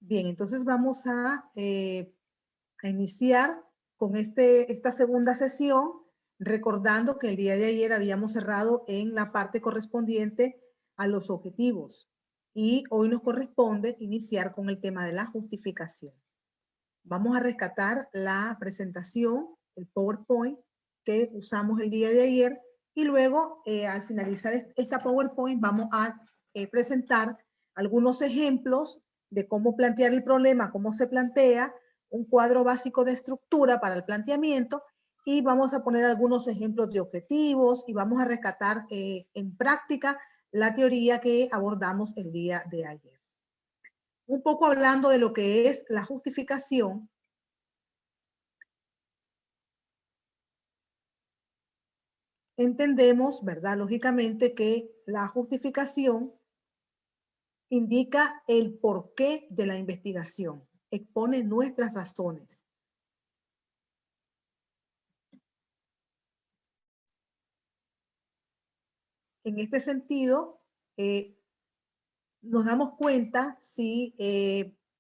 Bien, entonces vamos a iniciar con esta segunda sesión, recordando que el día de ayer habíamos cerrado en la parte correspondiente a los objetivos y hoy nos corresponde iniciar con el tema de la justificación. Vamos a rescatar la presentación, el PowerPoint que usamos el día de ayer y luego al finalizar esta PowerPoint vamos a presentar algunos ejemplos de cómo plantear el problema, cómo se plantea, un cuadro básico de estructura para el planteamiento y vamos a poner algunos ejemplos de objetivos y vamos a rescatar en práctica la teoría que abordamos el día de ayer. Un poco hablando de lo que es la justificación, entendemos, ¿verdad? Lógicamente que la justificación indica el porqué de la investigación, expone nuestras razones. En este sentido, nos damos cuenta si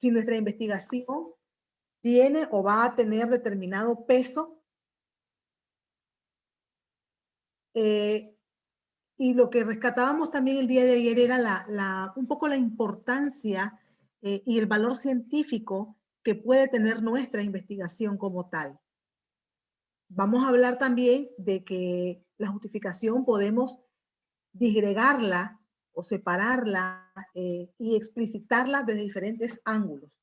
nuestra investigación tiene o va a tener determinado peso y lo que rescatábamos también el día de ayer era un poco la importancia y el valor científico que puede tener nuestra investigación como tal. Vamos a hablar también de que la justificación podemos disgregarla o separarla y explicitarla desde diferentes ángulos.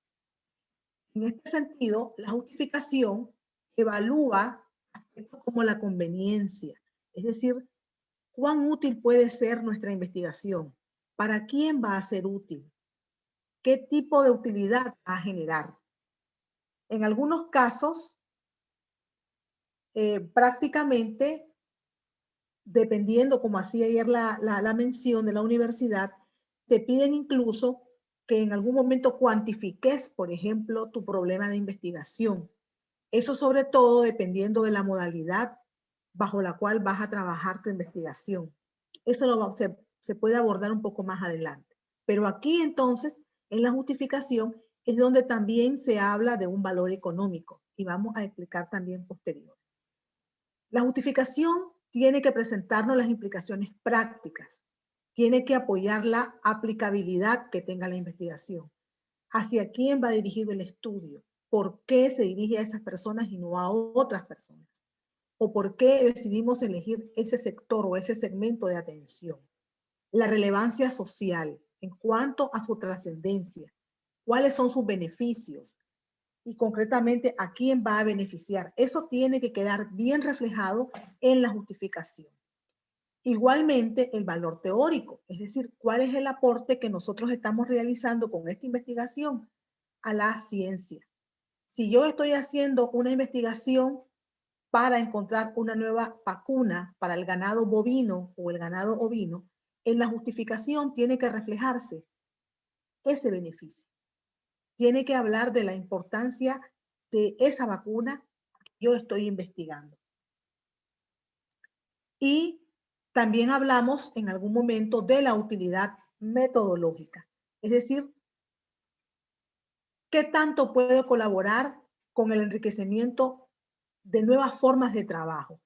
En este sentido, la justificación evalúa aspectos como la conveniencia, es decir, cuán útil puede ser nuestra investigación, para quién va a ser útil, qué tipo de utilidad va a generar. En algunos casos, prácticamente, dependiendo, como hacía ayer la mención de la universidad, te piden incluso que en algún momento cuantifiques, por ejemplo, tu problema de investigación. Eso sobre todo dependiendo de la modalidad bajo la cual vas a trabajar tu investigación. Eso se puede abordar un poco más adelante. Pero aquí entonces, en la justificación, es donde también se habla de un valor económico y vamos a explicar también posterior. La justificación tiene que presentarnos las implicaciones prácticas, tiene que apoyar la aplicabilidad que tenga la investigación, hacia quién va dirigido el estudio, por qué se dirige a esas personas y no a otras personas, o por qué decidimos elegir ese sector o ese segmento de atención. La relevancia social en cuanto a su trascendencia, cuáles son sus beneficios y concretamente a quién va a beneficiar. Eso tiene que quedar bien reflejado en la justificación. Igualmente, el valor teórico, es decir, cuál es el aporte que nosotros estamos realizando con esta investigación a la ciencia. Si yo estoy haciendo una investigación para encontrar una nueva vacuna para el ganado bovino o el ganado ovino, en la justificación tiene que reflejarse ese beneficio. Tiene que hablar de la importancia de esa vacuna que yo estoy investigando. Y también hablamos en algún momento de la utilidad metodológica, es decir, qué tanto puedo colaborar con el enriquecimiento de nuevas formas de trabajo.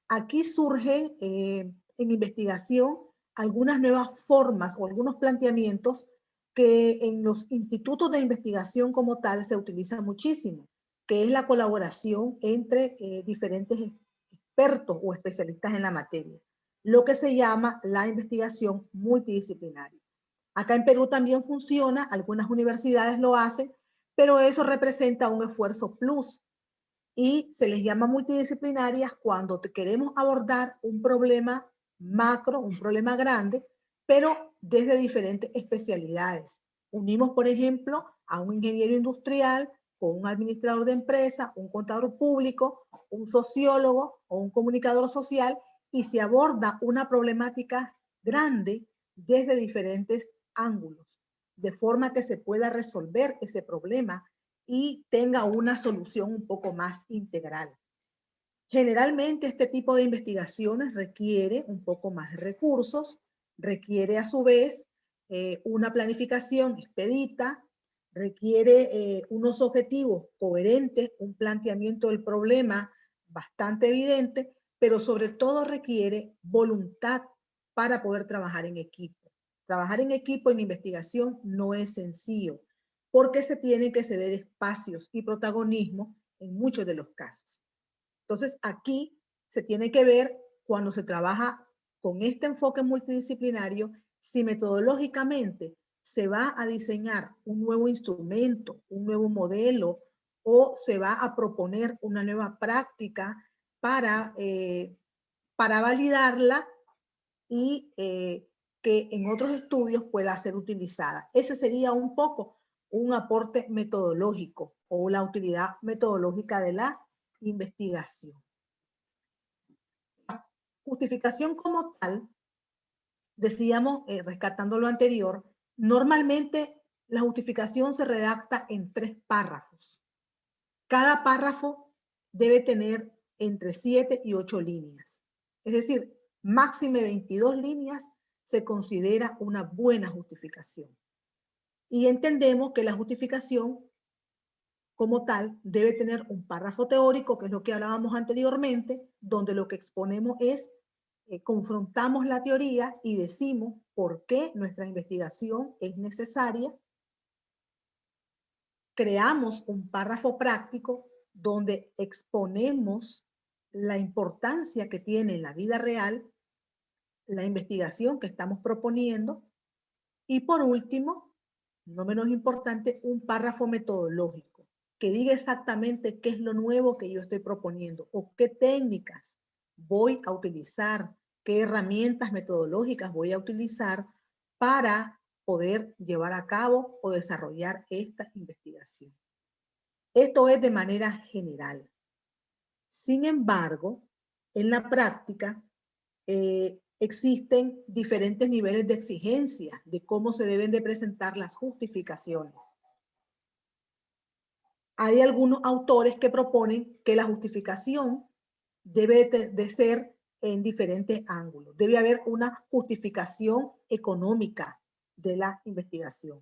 Aquí surgen en investigación algunas nuevas formas o algunos planteamientos que en los institutos de investigación como tal se utilizan muchísimo, que es la colaboración entre diferentes expertos o especialistas en la materia, lo que se llama la investigación multidisciplinaria. Acá en Perú también funciona, algunas universidades lo hacen, pero eso representa un esfuerzo plus y se les llama multidisciplinarias cuando queremos abordar un problema macro, un problema grande, pero desde diferentes especialidades. Unimos, por ejemplo, a un ingeniero industrial con un administrador de empresa, un contador público, un sociólogo o un comunicador social y se aborda una problemática grande desde diferentes ángulos, de forma que se pueda resolver ese problema y tenga una solución un poco más integral. Generalmente este tipo de investigaciones requiere un poco más de recursos, requiere a su vez una planificación expedita, requiere unos objetivos coherentes, un planteamiento del problema bastante evidente, pero sobre todo requiere voluntad para poder trabajar en equipo. Trabajar en equipo en investigación no es sencillo, porque se tienen que ceder espacios y protagonismo en muchos de los casos. Entonces, aquí se tiene que ver, cuando se trabaja con este enfoque multidisciplinario, si metodológicamente se va a diseñar un nuevo instrumento, un nuevo modelo, o se va a proponer una nueva práctica para validarla y que en otros estudios pueda ser utilizada. Ese sería un poco un aporte metodológico o la utilidad metodológica de la investigación. La justificación como tal, decíamos, rescatando lo anterior, normalmente la justificación se redacta en 3 párrafos. Cada párrafo debe tener entre 7 y 8 líneas. Es decir, máxime 22 líneas se considera una buena justificación. Y entendemos que la justificación como tal debe tener un párrafo teórico, que es lo que hablábamos anteriormente, donde lo que exponemos es, confrontamos la teoría y decimos por qué nuestra investigación es necesaria. Creamos un párrafo práctico donde exponemos la importancia que tiene en la vida real la investigación que estamos proponiendo. Y por último, no menos importante, un párrafo metodológico que diga exactamente qué es lo nuevo que yo estoy proponiendo o qué técnicas voy a utilizar, qué herramientas metodológicas voy a utilizar para poder llevar a cabo o desarrollar esta investigación. Esto es de manera general. Sin embargo, en la práctica existen diferentes niveles de exigencia de cómo se deben de presentar las justificaciones. Hay algunos autores que proponen que la justificación debe de ser en diferentes ángulos. Debe haber una justificación económica de la investigación,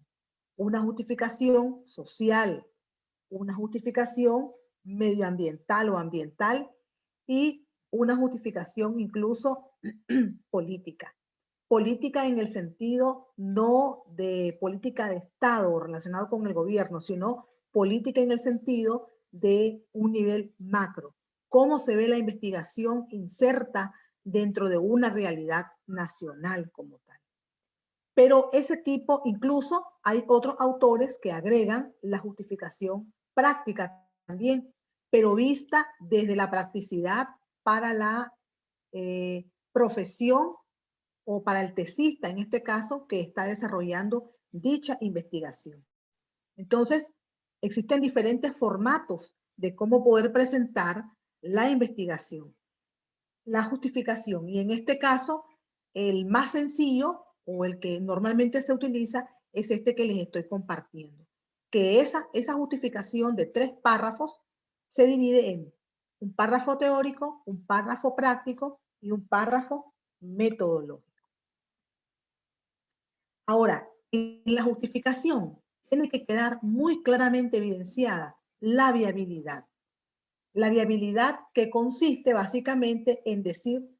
una justificación social, una justificación medioambiental o ambiental y una justificación incluso política. Política en el sentido no de política de Estado relacionado con el gobierno, sino política en el sentido de un nivel macro. Cómo se ve la investigación inserta dentro de una realidad nacional como tal. Pero ese tipo, incluso hay otros autores que agregan la justificación práctica también, pero vista desde la practicidad para la profesión o para el tesista, en este caso, que está desarrollando dicha investigación. Entonces, existen diferentes formatos de cómo poder presentar la investigación, la justificación, y en este caso, el más sencillo o el que normalmente se utiliza es este que les estoy compartiendo, que esa justificación de 3 párrafos se divide en un párrafo teórico, un párrafo práctico y un párrafo metodológico. Ahora, en la justificación tiene que quedar muy claramente evidenciada la viabilidad. La viabilidad que consiste básicamente en decir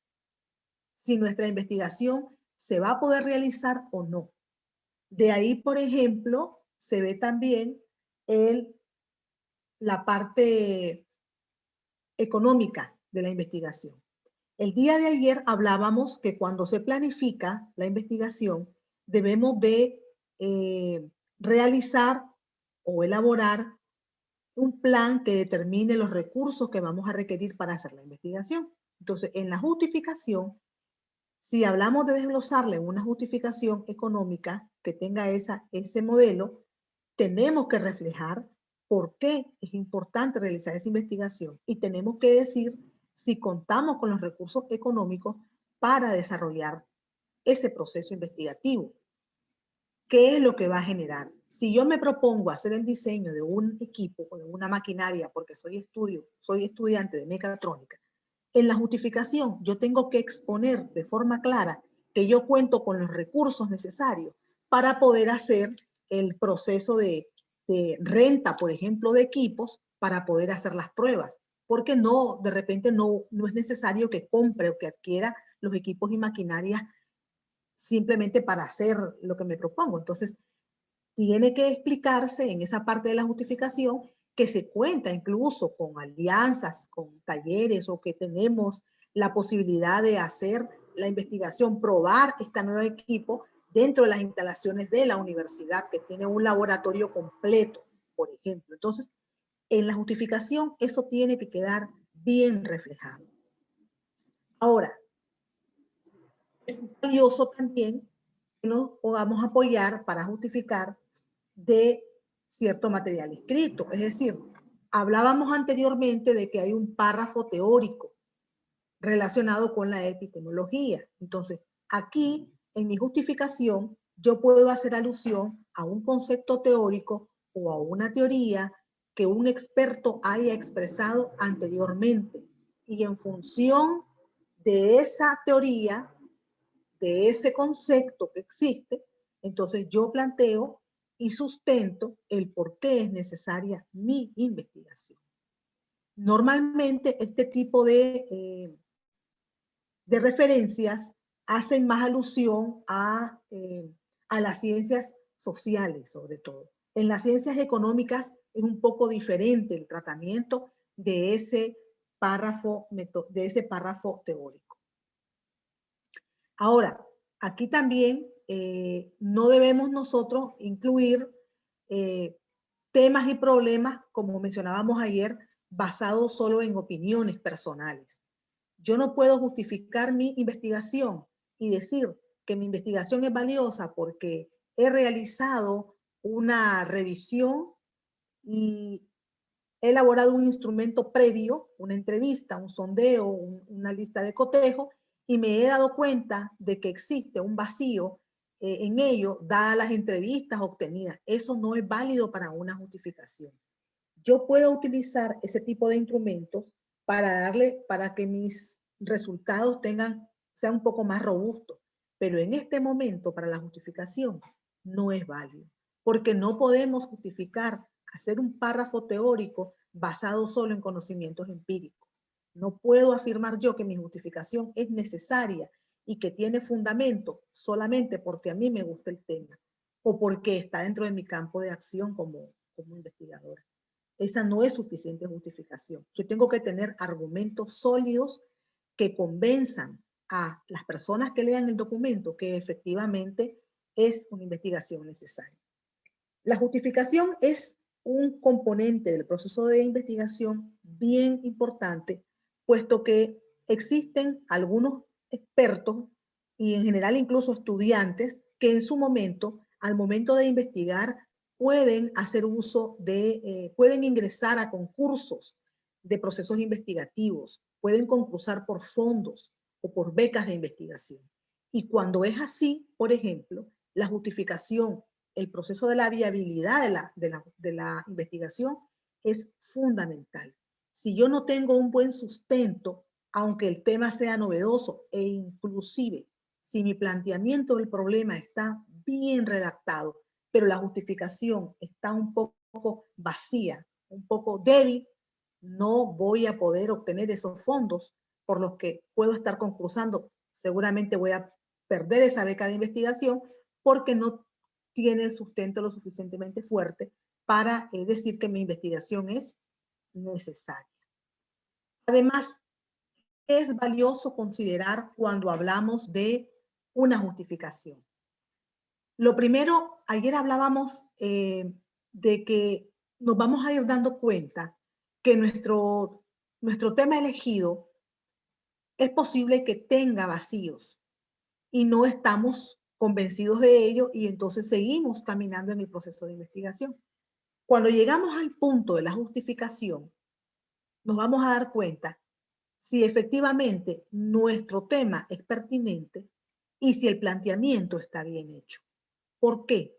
si nuestra investigación se va a poder realizar o no. De ahí, por ejemplo, se ve también la parte económica de la investigación. El día de ayer hablábamos que cuando se planifica la investigación debemos de realizar o elaborar un plan que determine los recursos que vamos a requerir para hacer la investigación. Entonces, en la justificación, si hablamos de desglosarle una justificación económica que tenga ese modelo, tenemos que reflejar por qué es importante realizar esa investigación y tenemos que decir si contamos con los recursos económicos para desarrollar ese proceso investigativo. ¿Qué es lo que va a generar? Si yo me propongo hacer el diseño de un equipo o de una maquinaria, porque soy estudiante de mecatrónica, en la justificación yo tengo que exponer de forma clara que yo cuento con los recursos necesarios para poder hacer el proceso de de renta, por ejemplo, de equipos para poder hacer las pruebas, porque no, de repente no es necesario que compre o que adquiera los equipos y maquinarias simplemente para hacer lo que me propongo. Entonces, tiene que explicarse en esa parte de la justificación que se cuenta incluso con alianzas, con talleres, o que tenemos la posibilidad de hacer la investigación, probar este nuevo equipo dentro de las instalaciones de la universidad, que tiene un laboratorio completo, por ejemplo. Entonces, en la justificación eso tiene que quedar bien reflejado. Ahora, es valioso también que nos podamos apoyar para justificar de cierto material escrito. Es decir, hablábamos anteriormente de que hay un párrafo teórico relacionado con la epistemología. Entonces, aquí, en mi justificación, yo puedo hacer alusión a un concepto teórico o a una teoría que un experto haya expresado anteriormente. Y en función de esa teoría, de ese concepto que existe, entonces yo planteo y sustento el por qué es necesaria mi investigación. Normalmente este tipo de referencias hacen más alusión a las ciencias sociales, sobre todo. En las ciencias económicas es un poco diferente el tratamiento de ese párrafo teórico. Ahora, aquí también no debemos nosotros incluir temas y problemas, como mencionábamos ayer, basados solo en opiniones personales. Yo no puedo justificar mi investigación y decir que mi investigación es valiosa porque he realizado una revisión y he elaborado un instrumento previo, una entrevista, un sondeo, una lista de cotejo, y me he dado cuenta de que existe un vacío en ello, dadas las entrevistas obtenidas. Eso no es válido para una justificación. Yo puedo utilizar ese tipo de instrumentos para que mis resultados sean un poco más robustos, pero en este momento para la justificación no es válido, porque no podemos justificar hacer un párrafo teórico basado solo en conocimientos empíricos. No puedo afirmar yo que mi justificación es necesaria y que tiene fundamento solamente porque a mí me gusta el tema o porque está dentro de mi campo de acción como investigadora. Esa no es suficiente justificación. Yo tengo que tener argumentos sólidos que convenzan a las personas que lean el documento que efectivamente es una investigación necesaria. La justificación es un componente del proceso de investigación bien importante, puesto que existen algunos expertos y en general incluso estudiantes que en su momento, al momento de investigar, pueden hacer uso pueden ingresar a concursos de procesos investigativos, pueden concursar por fondos o por becas de investigación. Y cuando es así, por ejemplo, la justificación, el proceso de la viabilidad de la investigación es fundamental. Si yo no tengo un buen sustento, aunque el tema sea novedoso e inclusive si mi planteamiento del problema está bien redactado, pero la justificación está un poco vacía, un poco débil, no voy a poder obtener esos fondos por los que puedo estar concursando. Seguramente voy a perder esa beca de investigación porque no tiene el sustento lo suficientemente fuerte para decir que mi investigación es necesaria. Además, es valioso considerar cuando hablamos de una justificación. Lo primero, ayer hablábamos de que nos vamos a ir dando cuenta que nuestro tema elegido es posible que tenga vacíos y no estamos convencidos de ello y entonces seguimos caminando en el proceso de investigación. Cuando llegamos al punto de la justificación, nos vamos a dar cuenta si efectivamente nuestro tema es pertinente y si el planteamiento está bien hecho. ¿Por qué?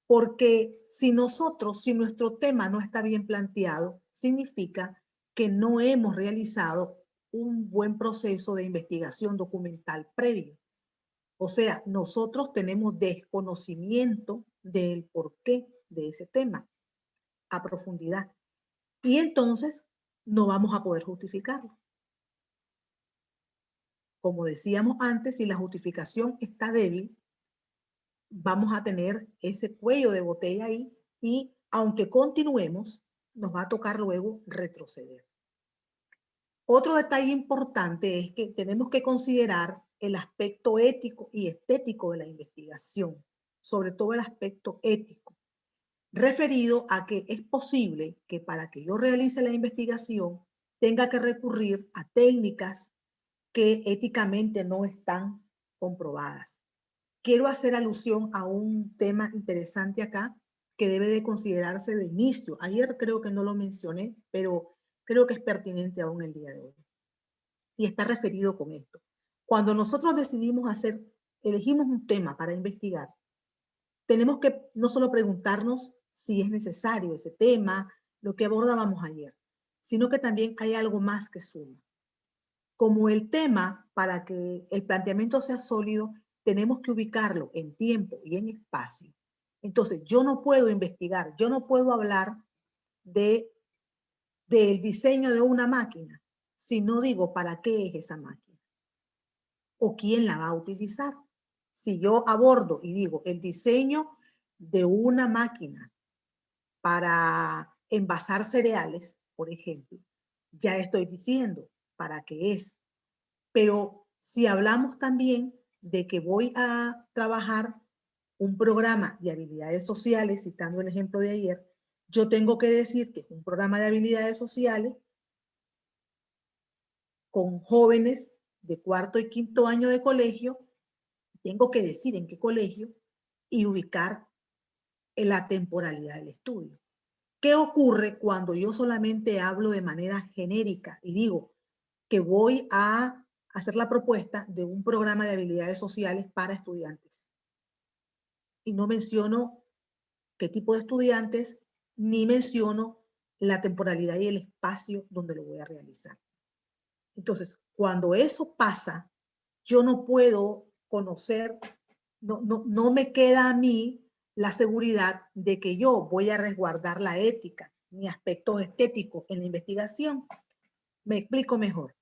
Porque si nuestro tema no está bien planteado, significa que no hemos realizado un buen proceso de investigación documental previo. O sea, nosotros tenemos desconocimiento del porqué de ese tema. a profundidad. Y entonces no vamos a poder justificarlo. Como decíamos antes, si la justificación está débil, vamos a tener ese cuello de botella ahí y aunque continuemos, nos va a tocar luego retroceder. Otro detalle importante es que tenemos que considerar el aspecto ético y estético de la investigación, sobre todo el aspecto ético, referido a que es posible que para que yo realice la investigación tenga que recurrir a técnicas que éticamente no están comprobadas. Quiero hacer alusión a un tema interesante acá que debe de considerarse de inicio. Ayer creo que no lo mencioné, pero creo que es pertinente aún el día de hoy. Y está referido con esto. Cuando nosotros elegimos un tema para investigar, tenemos que no solo preguntarnos si es necesario ese tema, lo que abordábamos ayer, sino que también hay algo más que suma. Como el tema, para que el planteamiento sea sólido, tenemos que ubicarlo en tiempo y en espacio. Entonces, yo no puedo investigar, yo no puedo hablar del diseño de una máquina si no digo para qué es esa máquina o quién la va a utilizar. Si yo abordo y digo el diseño de una máquina para envasar cereales, por ejemplo, ya estoy diciendo para qué es. Pero si hablamos también de que voy a trabajar un programa de habilidades sociales, citando el ejemplo de ayer, yo tengo que decir que es un programa de habilidades sociales con jóvenes de cuarto y quinto año de colegio, tengo que decir en qué colegio y ubicar en la temporalidad del estudio. ¿Qué ocurre cuando yo solamente hablo de manera genérica y digo que voy a hacer la propuesta de un programa de habilidades sociales para estudiantes? Y no menciono qué tipo de estudiantes, ni menciono la temporalidad y el espacio donde lo voy a realizar. Entonces, cuando eso pasa, yo no puedo conocer, no me queda a mí la seguridad de que yo voy a resguardar la ética ni aspectos estéticos en la investigación. Me explico mejor.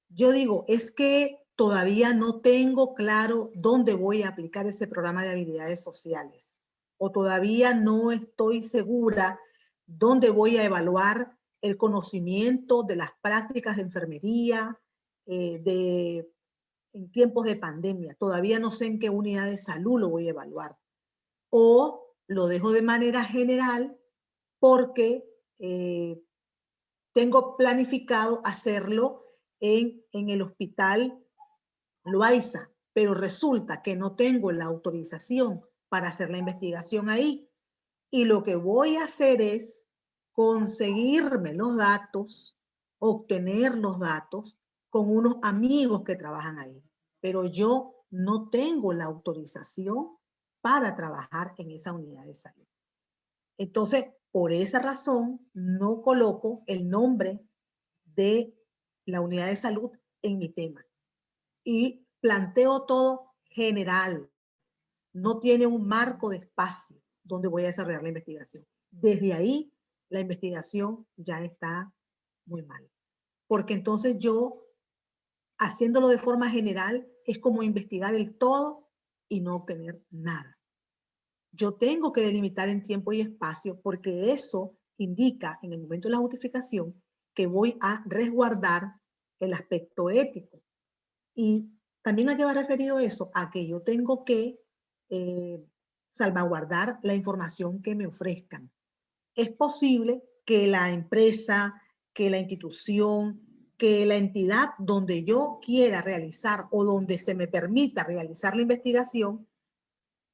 Yo digo, es que todavía no tengo claro dónde voy a aplicar ese programa de habilidades sociales, o todavía no estoy segura dónde voy a evaluar el conocimiento de las prácticas de enfermería, en tiempos de pandemia. Todavía no sé en qué unidad de salud lo voy a evaluar. O lo dejo de manera general porque tengo planificado hacerlo en el hospital Loaiza, pero resulta que no tengo la autorización para hacer la investigación ahí. Y lo que voy a hacer es conseguirme los datos, obtener los datos con unos amigos que trabajan ahí. Pero yo no tengo la autorización para trabajar en esa unidad de salud. Entonces, por esa razón, no coloco el nombre de la unidad de salud en mi tema. Y planteo todo general. No tiene un marco de espacio donde voy a desarrollar la investigación. Desde ahí, la investigación ya está muy mal. Porque entonces yo, haciéndolo de forma general, es como investigar el todo y no obtener nada. Yo tengo que delimitar en tiempo y espacio porque eso indica en el momento de la justificación que voy a resguardar el aspecto ético. Y también a qué va referido eso, a que yo tengo que salvaguardar la información que me ofrezcan. Es posible que la empresa, que la institución, que la entidad donde yo quiera realizar o donde se me permita realizar la investigación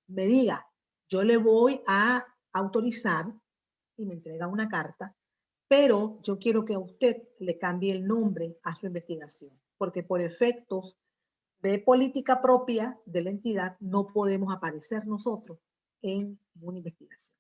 me diga, yo le voy a autorizar y me entrega una carta, pero yo quiero que a usted le cambie el nombre a su investigación, porque por efectos de política propia de la entidad no podemos aparecer nosotros en una investigación.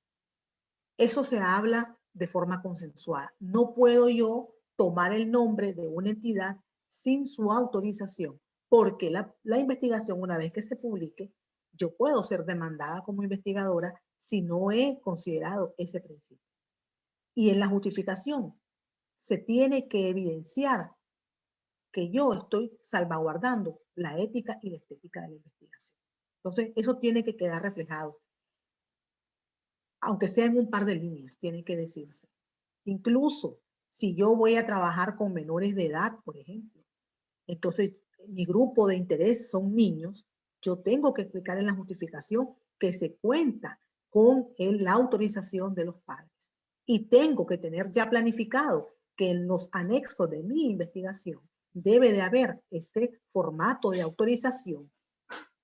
Eso se habla de forma consensuada. No puedo yo tomar el nombre de una entidad sin su autorización, porque la investigación, una vez que se publique, yo puedo ser demandada como investigadora si no he considerado ese principio. Y en la justificación se tiene que evidenciar que yo estoy salvaguardando la ética y la estética de la investigación. Entonces, eso tiene que quedar reflejado. Aunque sea en un par de líneas, tiene que decirse. Incluso si yo voy a trabajar con menores de edad, por ejemplo, entonces mi grupo de interés son niños, yo tengo que explicar en la justificación que se cuenta con la autorización de los padres. Y tengo que tener ya planificado que en los anexos de mi investigación debe de haber ese formato de autorización.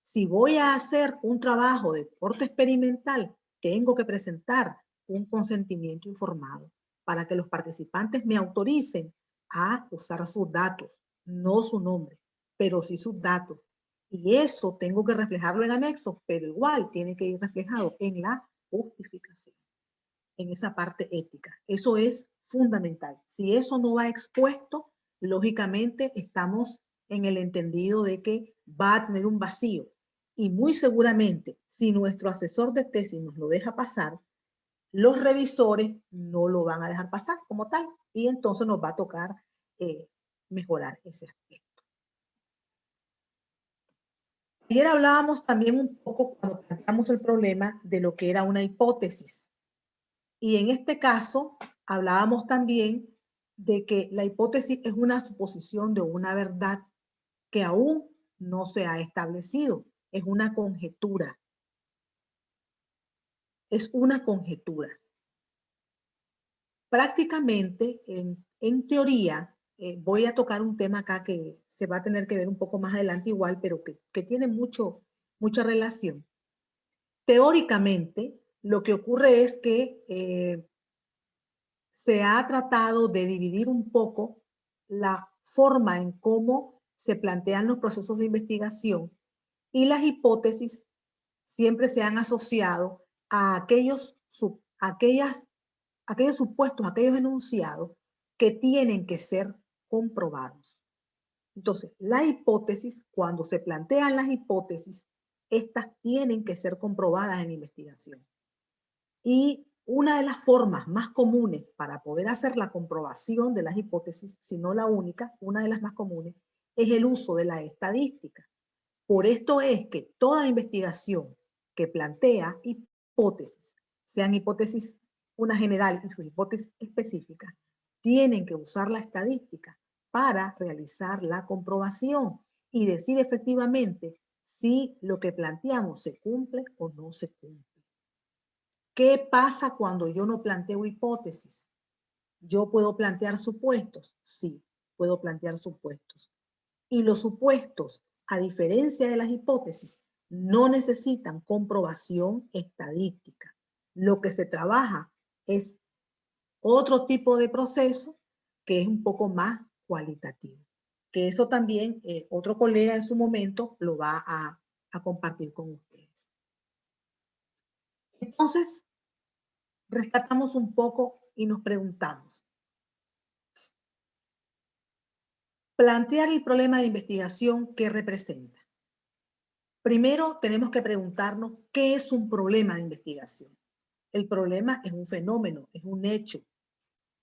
Si voy a hacer un trabajo de corte experimental, tengo que presentar un consentimiento informado para que los participantes me autoricen a usar sus datos, no su nombre, pero sí sus datos. Y eso tengo que reflejarlo en anexos, pero igual tiene que ir reflejado en la justificación, en esa parte ética. Eso es fundamental. Si eso no va expuesto, lógicamente estamos en el entendido de que va a tener un vacío. Y muy seguramente, si nuestro asesor de tesis nos lo deja pasar, los revisores no lo van a dejar pasar como tal. Y entonces nos va a tocar mejorar ese aspecto. Ayer hablábamos también un poco, cuando planteamos el problema, de lo que era una hipótesis. Y en este caso, hablábamos también de que la hipótesis es una suposición de una verdad que aún no se ha establecido. Es una conjetura. Es una conjetura. Prácticamente, en teoría, voy a tocar un tema acá que se va a tener que ver un poco más adelante igual, pero que tiene mucha relación. Teóricamente, lo que ocurre es que se ha tratado de dividir un poco la forma en cómo se plantean los procesos de investigación y las hipótesis siempre se han asociado a aquellos supuestos, aquellos enunciados que tienen que ser comprobados. Entonces, la hipótesis, cuando se plantean las hipótesis, estas tienen que ser comprobadas en investigación. Y una de las formas más comunes para poder hacer la comprobación de las hipótesis, si no la única, una de las más comunes, es el uso de la estadística. Por esto es que toda investigación que plantea hipótesis, sean hipótesis una general y sus hipótesis específicas, tienen que usar la estadística para realizar la comprobación y decir efectivamente si lo que planteamos se cumple o no se cumple. ¿Qué pasa cuando yo no planteo hipótesis? ¿Yo puedo plantear supuestos? Sí, puedo plantear supuestos. Y los supuestos, a diferencia de las hipótesis, no necesitan comprobación estadística. Lo que se trabaja es otro tipo de proceso que es un poco más cualitativo. Que eso también otro colega en su momento lo va a compartir con ustedes. Entonces, rescatamos un poco y nos preguntamos, plantear el problema de investigación, ¿qué representa? Primero tenemos que preguntarnos qué es un problema de investigación. El problema es un fenómeno, es un hecho,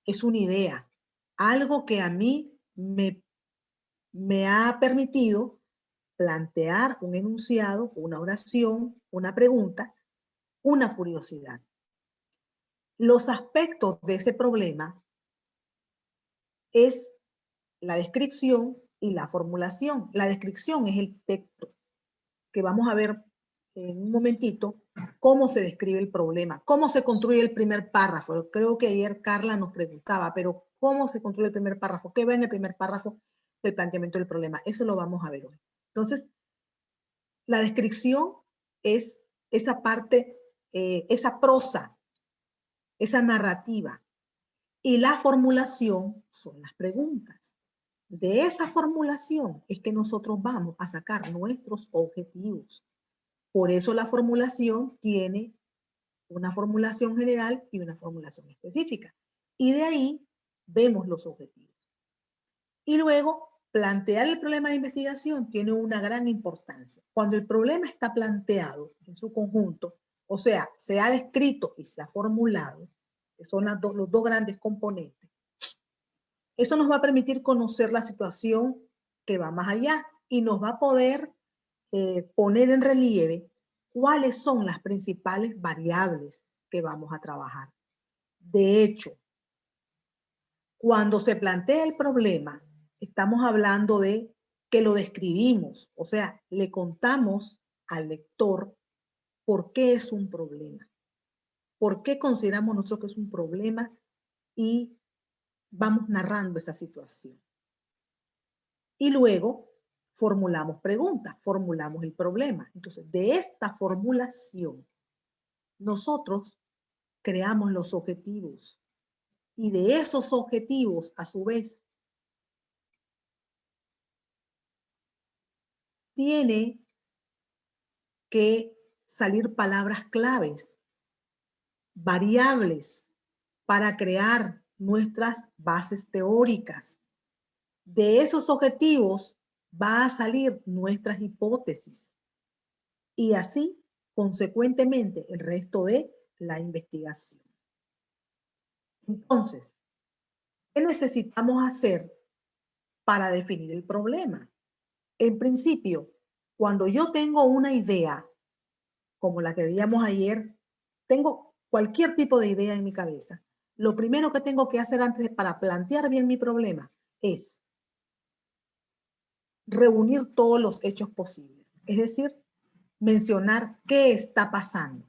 es una idea, algo que a mí me ha permitido plantear un enunciado, una oración, una pregunta, una curiosidad. Los aspectos de ese problema es la descripción y la formulación. La descripción es el texto, que vamos a ver en un momentito cómo se describe el problema, cómo se construye el primer párrafo. Creo que ayer Carla nos preguntaba, pero ¿cómo se construye el primer párrafo? ¿Qué va en el primer párrafo del planteamiento del problema? Eso lo vamos a ver hoy. Entonces, la descripción es esa parte, esa prosa, esa narrativa. Y la formulación son las preguntas. De esa formulación es que nosotros vamos a sacar nuestros objetivos. Por eso la formulación tiene una formulación general y una formulación específica. Y de ahí vemos los objetivos. Y luego plantear el problema de investigación tiene una gran importancia. Cuando el problema está planteado en su conjunto, o sea, se ha descrito y se ha formulado, que son los dos grandes componentes, eso nos va a permitir conocer la situación que va más allá y nos va a poder poner en relieve cuáles son las principales variables que vamos a trabajar. De hecho, cuando se plantea el problema, estamos hablando de que lo describimos, o sea, le contamos al lector por qué es un problema, por qué consideramos nosotros que es un problema y vamos narrando esa situación. Y luego formulamos preguntas, formulamos el problema. Entonces, de esta formulación, nosotros creamos los objetivos y de esos objetivos, a su vez, tiene que salir palabras claves, variables, para crear nuestras bases teóricas. De esos objetivos va a salir nuestras hipótesis y así, consecuentemente, el resto de la investigación. Entonces, ¿qué necesitamos hacer para definir el problema? En principio, cuando yo tengo una idea, como la que veíamos ayer, tengo cualquier tipo de idea en mi cabeza, lo primero que tengo que hacer antes para plantear bien mi problema es reunir todos los hechos posibles, es decir, mencionar qué está pasando.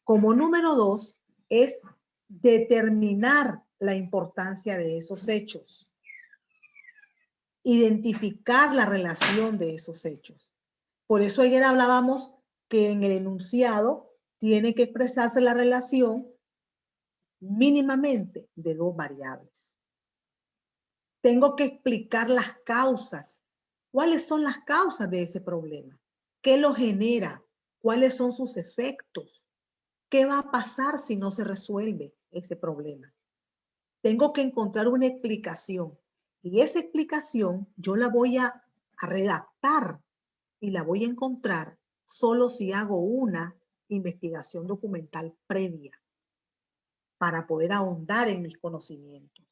Como número 2 es determinar la importancia de esos hechos, identificar la relación de esos hechos. Por eso ayer hablábamos que en el enunciado tiene que expresarse la relación mínimamente de dos variables. Tengo que explicar las causas. ¿Cuáles son las causas de ese problema? ¿Qué lo genera? ¿Cuáles son sus efectos? ¿Qué va a pasar si no se resuelve ese problema? Tengo que encontrar una explicación y esa explicación yo la voy a redactar y la voy a encontrar solo si hago una investigación documental previa para poder ahondar en mis conocimientos.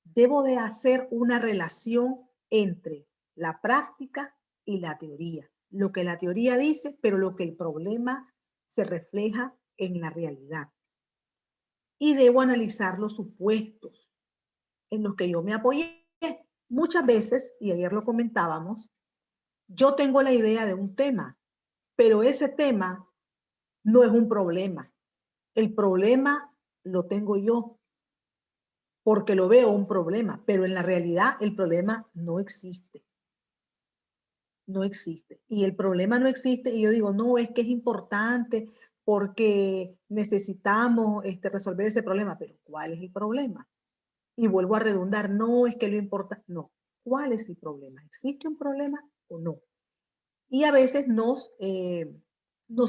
Debo de hacer una relación entre la práctica y la teoría. Lo que la teoría dice, pero lo que el problema se refleja en la realidad. Y debo analizar los supuestos en los que yo me apoyé. Muchas veces, y ayer lo comentábamos, yo tengo la idea de un tema, pero ese tema no es un problema. El problema lo tengo yo, porque lo veo un problema, pero en la realidad el problema no existe. No existe. Y el problema no existe y yo digo, no, es que es importante porque necesitamos resolver ese problema, pero ¿cuál es el problema? Y vuelvo a redundar, no es que lo importa, no. ¿Cuál es el problema? ¿Existe un problema o no? Y a veces nos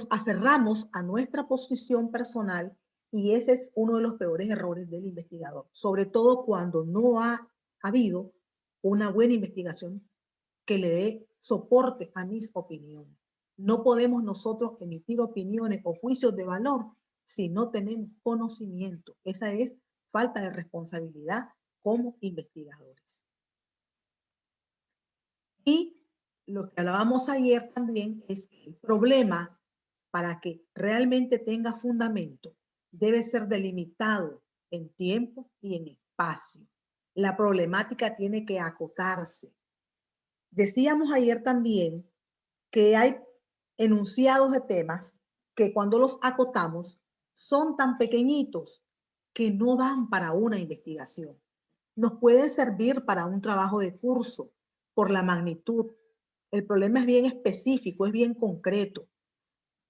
aferramos a nuestra posición personal y ese es uno de los peores errores del investigador, sobre todo cuando no ha habido una buena investigación que le dé soporte a mis opiniones. No podemos nosotros emitir opiniones o juicios de valor si no tenemos conocimiento. Esa es falta de responsabilidad como investigadores. Y lo que hablábamos ayer también es que el problema, para que realmente tenga fundamento, debe ser delimitado en tiempo y en espacio. La problemática tiene que acotarse. Decíamos ayer también que hay enunciados de temas que cuando los acotamos son tan pequeñitos que no dan para una investigación. Nos pueden servir para un trabajo de curso por la magnitud. El problema es bien específico, es bien concreto.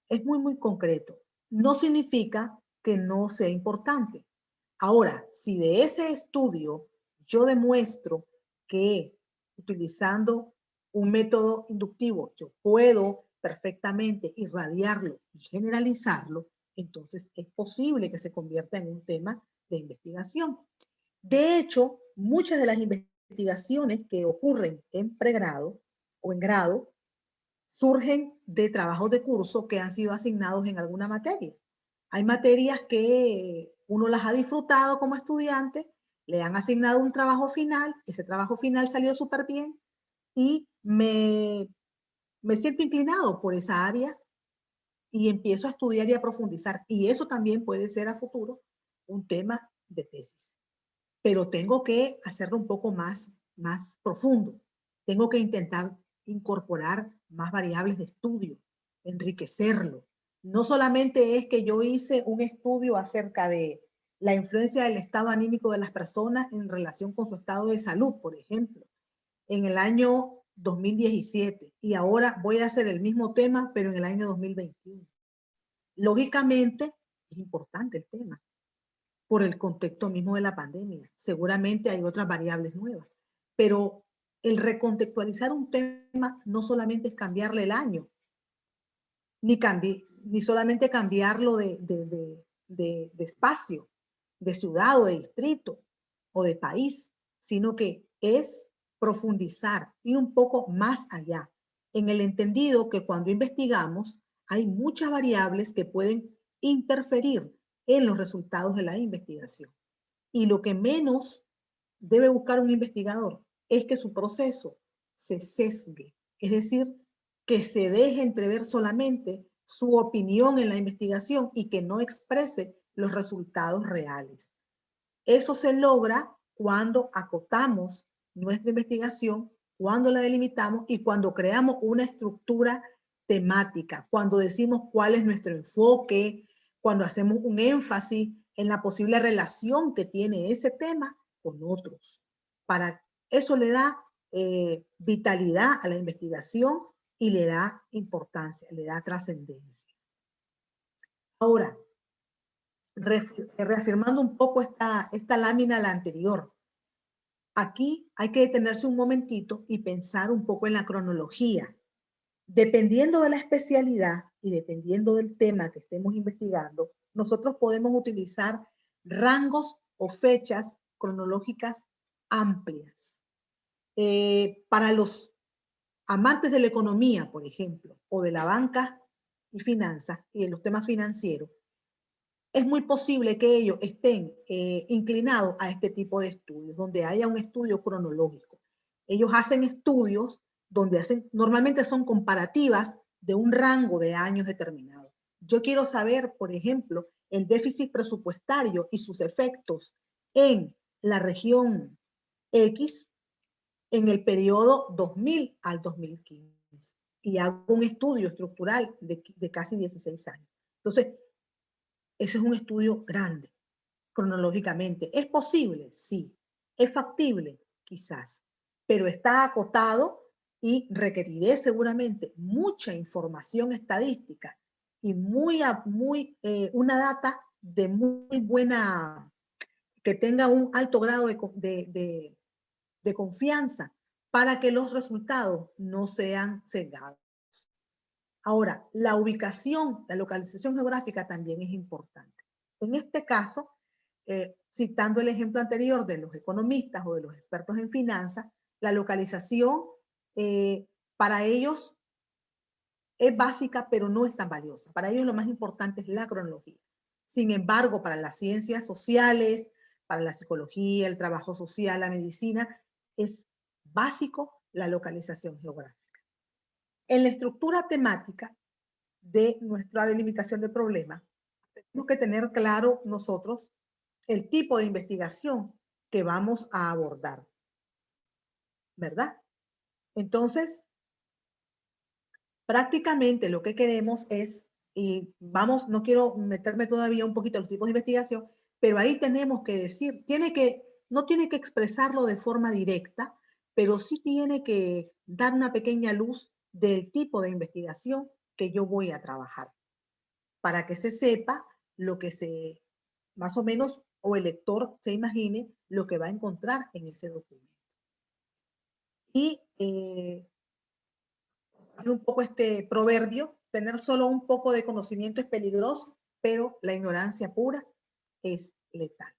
Es muy, muy concreto. No significa que no sea importante. Ahora, si de ese estudio yo demuestro que utilizando un método inductivo yo puedo perfectamente irradiarlo y generalizarlo, entonces es posible que se convierta en un tema de investigación. De hecho, muchas de las investigaciones investigaciones que ocurren en pregrado o en grado surgen de trabajos de curso que han sido asignados en alguna materia. Hay materias que uno las ha disfrutado como estudiante, le han asignado un trabajo final, ese trabajo final salió súper bien y me siento inclinado por esa área y empiezo a estudiar y a profundizar. Y eso también puede ser a futuro un tema de tesis. Pero tengo que hacerlo un poco más profundo. Tengo que intentar incorporar más variables de estudio, enriquecerlo. No solamente es que yo hice un estudio acerca de la influencia del estado anímico de las personas en relación con su estado de salud, por ejemplo, en el año 2017, y ahora voy a hacer el mismo tema, pero en el año 2021. Lógicamente, es importante el tema por el contexto mismo de la pandemia. Seguramente hay otras variables nuevas, pero el recontextualizar un tema no solamente es cambiarle el año, ni solamente cambiarlo de espacio, de ciudad o de distrito o de país, sino que es profundizar, ir un poco más allá, en el entendido que cuando investigamos hay muchas variables que pueden interferir en los resultados de la investigación. Y lo que menos debe buscar un investigador es que su proceso se sesgue, es decir, que se deje entrever solamente su opinión en la investigación y que no exprese los resultados reales. Eso se logra cuando acotamos nuestra investigación, cuando la delimitamos y cuando creamos una estructura temática, cuando decimos cuál es nuestro enfoque, cuando hacemos un énfasis en la posible relación que tiene ese tema con otros. Para eso le da vitalidad a la investigación y le da importancia, le da trascendencia. Ahora, reafirmando un poco esta lámina, la anterior, aquí hay que detenerse un momentito y pensar un poco en la cronología. Dependiendo de la especialidad y dependiendo del tema que estemos investigando, nosotros podemos utilizar rangos o fechas cronológicas amplias. Para los amantes de la economía, por ejemplo, o de la banca y finanzas y de los temas financieros, es muy posible que ellos estén inclinados a este tipo de estudios, donde haya un estudio cronológico. Ellos hacen estudios donde normalmente son comparativas de un rango de años determinado. Yo quiero saber, por ejemplo, el déficit presupuestario y sus efectos en la región X en el periodo 2000 al 2015. Y hago un estudio estructural de casi 16 años. Entonces, ese es un estudio grande, cronológicamente. ¿Es posible? Sí. ¿Es factible? Quizás. Pero está acotado y requeriré seguramente mucha información estadística y una data de muy buena, que tenga un alto grado de confianza para que los resultados no sean sesgados. Ahora, la ubicación, la localización geográfica también es importante. En este caso, citando el ejemplo anterior de los economistas o de los expertos en finanzas, la localización para ellos es básica, pero no es tan valiosa. Para ellos lo más importante es la cronología. Sin embargo, para las ciencias sociales, para la psicología, el trabajo social, la medicina, es básico la localización geográfica. En la estructura temática de nuestra delimitación del problema, tenemos que tener claro nosotros el tipo de investigación que vamos a abordar, ¿verdad? Entonces, prácticamente lo que queremos es, y vamos, no quiero meterme todavía un poquito en los tipos de investigación, pero ahí tenemos que decir, no tiene que expresarlo de forma directa, pero sí tiene que dar una pequeña luz del tipo de investigación que yo voy a trabajar, para que se sepa lo que más o menos, o el lector se imagine lo que va a encontrar en ese documento. Y un poco este proverbio, tener solo un poco de conocimiento es peligroso, pero la ignorancia pura es letal,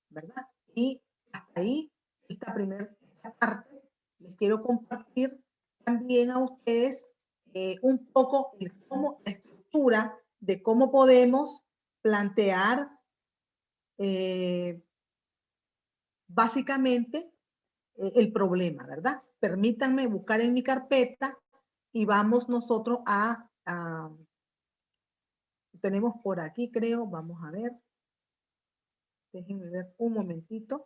¿verdad? Y hasta ahí esta primera esta parte, les quiero compartir también a ustedes un poco la estructura de cómo podemos plantear básicamente el problema, ¿verdad? Permítanme buscar en mi carpeta y vamos nosotros tenemos por aquí, creo, vamos a ver. Déjenme ver un momentito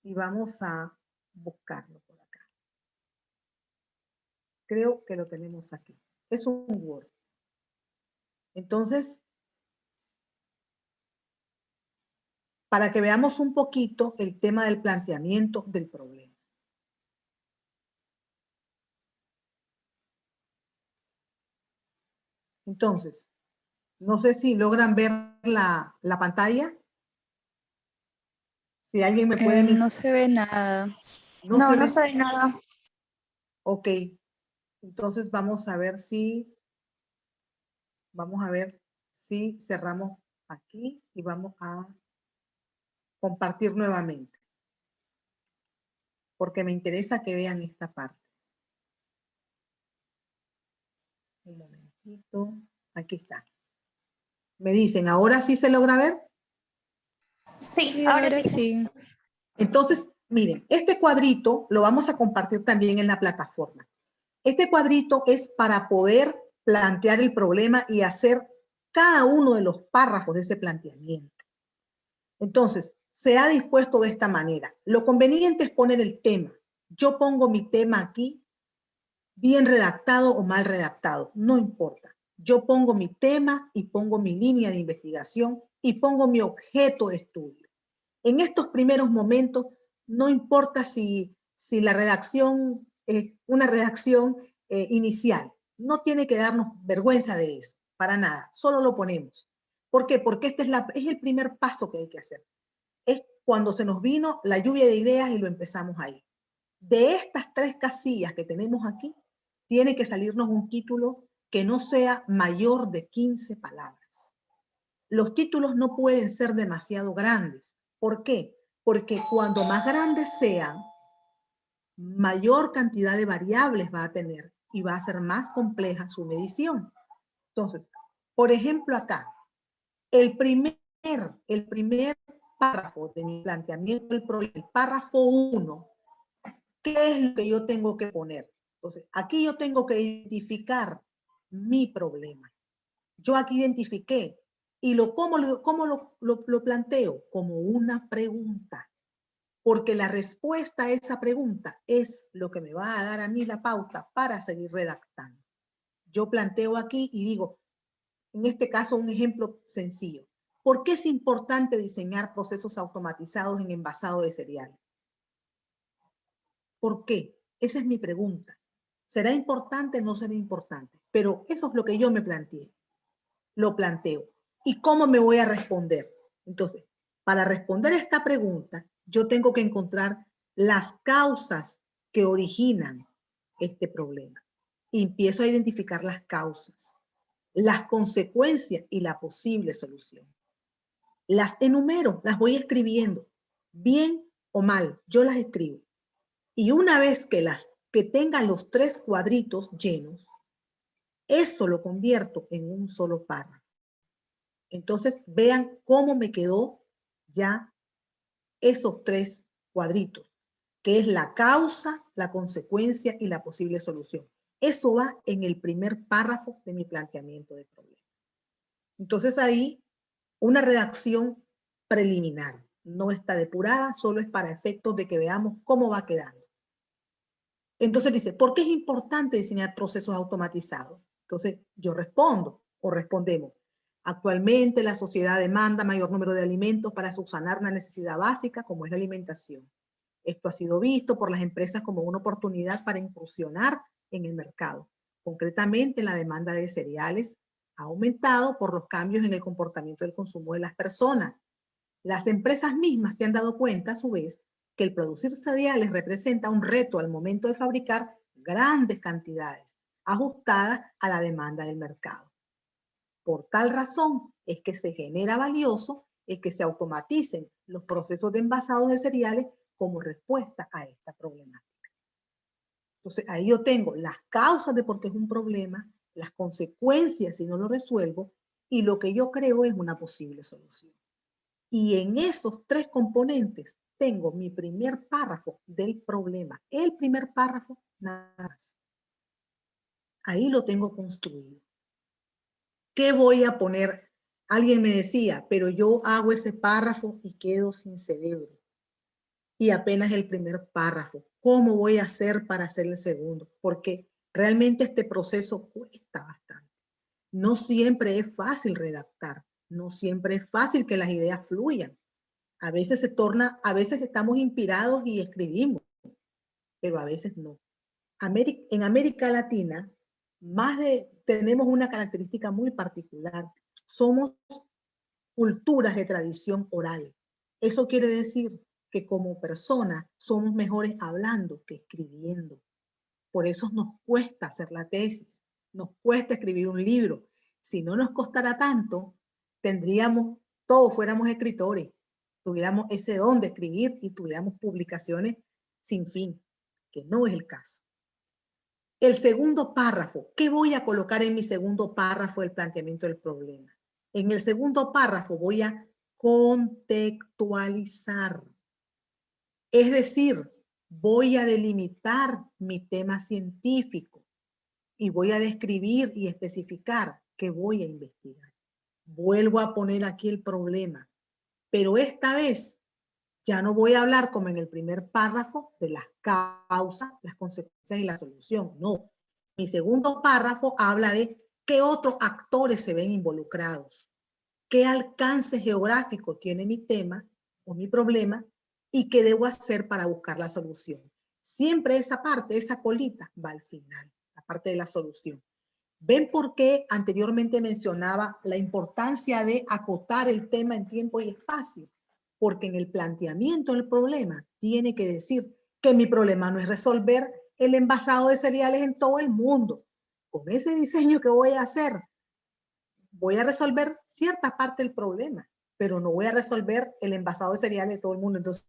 y vamos a buscarlo por acá. Creo que lo tenemos aquí. Es un Word. Entonces, para que veamos un poquito el tema del planteamiento del problema. Entonces, no sé si logran ver la pantalla. Si alguien me puede... No se ve nada. No se ve nada. Ok. Entonces vamos a ver si cerramos aquí y vamos a compartir nuevamente. Porque me interesa que vean esta parte. Un momentito. Aquí está. Me dicen, ¿ahora sí se logra ver? Sí, ahora sí. Entonces, miren, este cuadrito lo vamos a compartir también en la plataforma. Este cuadrito es para poder plantear el problema y hacer cada uno de los párrafos de ese planteamiento. Entonces, se ha dispuesto de esta manera. Lo conveniente es poner el tema. Yo pongo mi tema aquí, bien redactado o mal redactado, no importa. Yo pongo mi tema y pongo mi línea de investigación y pongo mi objeto de estudio. En estos primeros momentos, no importa si la redacción es una redacción inicial. No tiene que darnos vergüenza de eso, para nada. Solo lo ponemos. ¿Por qué? Porque este es el primer paso que hay que hacer. Es cuando se nos vino la lluvia de ideas y lo empezamos ahí. De estas 3 casillas que tenemos aquí, tiene que salirnos un título que no sea mayor de 15 palabras. Los títulos no pueden ser demasiado grandes. ¿Por qué? Porque cuando más grandes sean, mayor cantidad de variables va a tener y va a ser más compleja su medición. Entonces, por ejemplo acá, el primer párrafo de mi planteamiento del problema, el párrafo 1, ¿qué es lo que yo tengo que poner? Entonces, aquí yo tengo que identificar mi problema. Yo aquí identifiqué. ¿Y cómo lo planteo? Como una pregunta. Porque la respuesta a esa pregunta es lo que me va a dar a mí la pauta para seguir redactando. Yo planteo aquí y digo, en este caso, un ejemplo sencillo. ¿Por qué es importante diseñar procesos automatizados en envasado de cereales? ¿Por qué? Esa es mi pregunta. ¿Será importante o no será importante? Pero eso es lo que yo me planteé. Lo planteo. ¿Y cómo me voy a responder? Entonces, para responder esta pregunta, yo tengo que encontrar las causas que originan este problema. Y empiezo a identificar las causas, las consecuencias y la posible solución. Las enumero, las voy escribiendo, bien o mal, yo las escribo. Y una vez que tengan los 3 cuadritos llenos, eso lo convierto en un solo párrafo. Entonces, vean cómo me quedó ya esos 3 cuadritos, que es la causa, la consecuencia y la posible solución. Eso va en el primer párrafo de mi planteamiento de problema. Entonces ahí, una redacción preliminar, no está depurada, solo es para efectos de que veamos cómo va quedando. Entonces dice, ¿por qué es importante diseñar procesos automatizados? Entonces yo respondo o respondemos. Actualmente la sociedad demanda mayor número de alimentos para subsanar una necesidad básica como es la alimentación. Esto ha sido visto por las empresas como una oportunidad para incursionar en el mercado. Concretamente, la demanda de cereales ha aumentado por los cambios en el comportamiento del consumo de las personas. Las empresas mismas se han dado cuenta, a su vez, que el producir cereales representa un reto al momento de fabricar grandes cantidades, ajustadas a la demanda del mercado. Por tal razón es que se genera valioso el que se automaticen los procesos de envasados de cereales como respuesta a esta problemática. Entonces, ahí yo tengo las causas de por qué es un problema, las consecuencias si no lo resuelvo, y lo que yo creo es una posible solución. Y en esos tres componentes tengo mi primer párrafo del problema. El primer párrafo, nada más. Ahí lo tengo construido. ¿Qué voy a poner? Alguien me decía, pero yo hago ese párrafo y quedo sin cerebro. Y apenas el primer párrafo. ¿Cómo voy a hacer para hacer el segundo? Porque realmente este proceso cuesta bastante. No siempre es fácil redactar. No siempre es fácil que las ideas fluyan. A veces a veces estamos inspirados y escribimos, pero a veces no. En América Latina, tenemos una característica muy particular. Somos culturas de tradición oral. Eso quiere decir que como persona somos mejores hablando que escribiendo. Por eso nos cuesta hacer la tesis, nos cuesta escribir un libro. Si no nos costara tanto, todos fuéramos escritores, tuviéramos ese don de escribir y tuviéramos publicaciones sin fin, que no es el caso. El segundo párrafo, ¿qué voy a colocar en mi segundo párrafo del planteamiento del problema? En el segundo párrafo voy a contextualizar. Es decir, voy a delimitar mi tema científico y voy a describir y especificar qué voy a investigar. Vuelvo a poner aquí el problema, pero esta vez ya no voy a hablar como en el primer párrafo de las causas, las consecuencias y la solución. No. Mi segundo párrafo habla de qué otros actores se ven involucrados, qué alcance geográfico tiene mi tema o mi problema y qué debo hacer para buscar la solución. Siempre esa parte, esa colita, va al final, la parte de la solución. ¿Ven por qué anteriormente mencionaba la importancia de acotar el tema en tiempo y espacio? Porque en el planteamiento del problema tiene que decir que mi problema no es resolver el envasado de cereales en todo el mundo. Con ese diseño que voy a hacer, voy a resolver cierta parte del problema, pero no voy a resolver el envasado de cereales de todo el mundo. Entonces,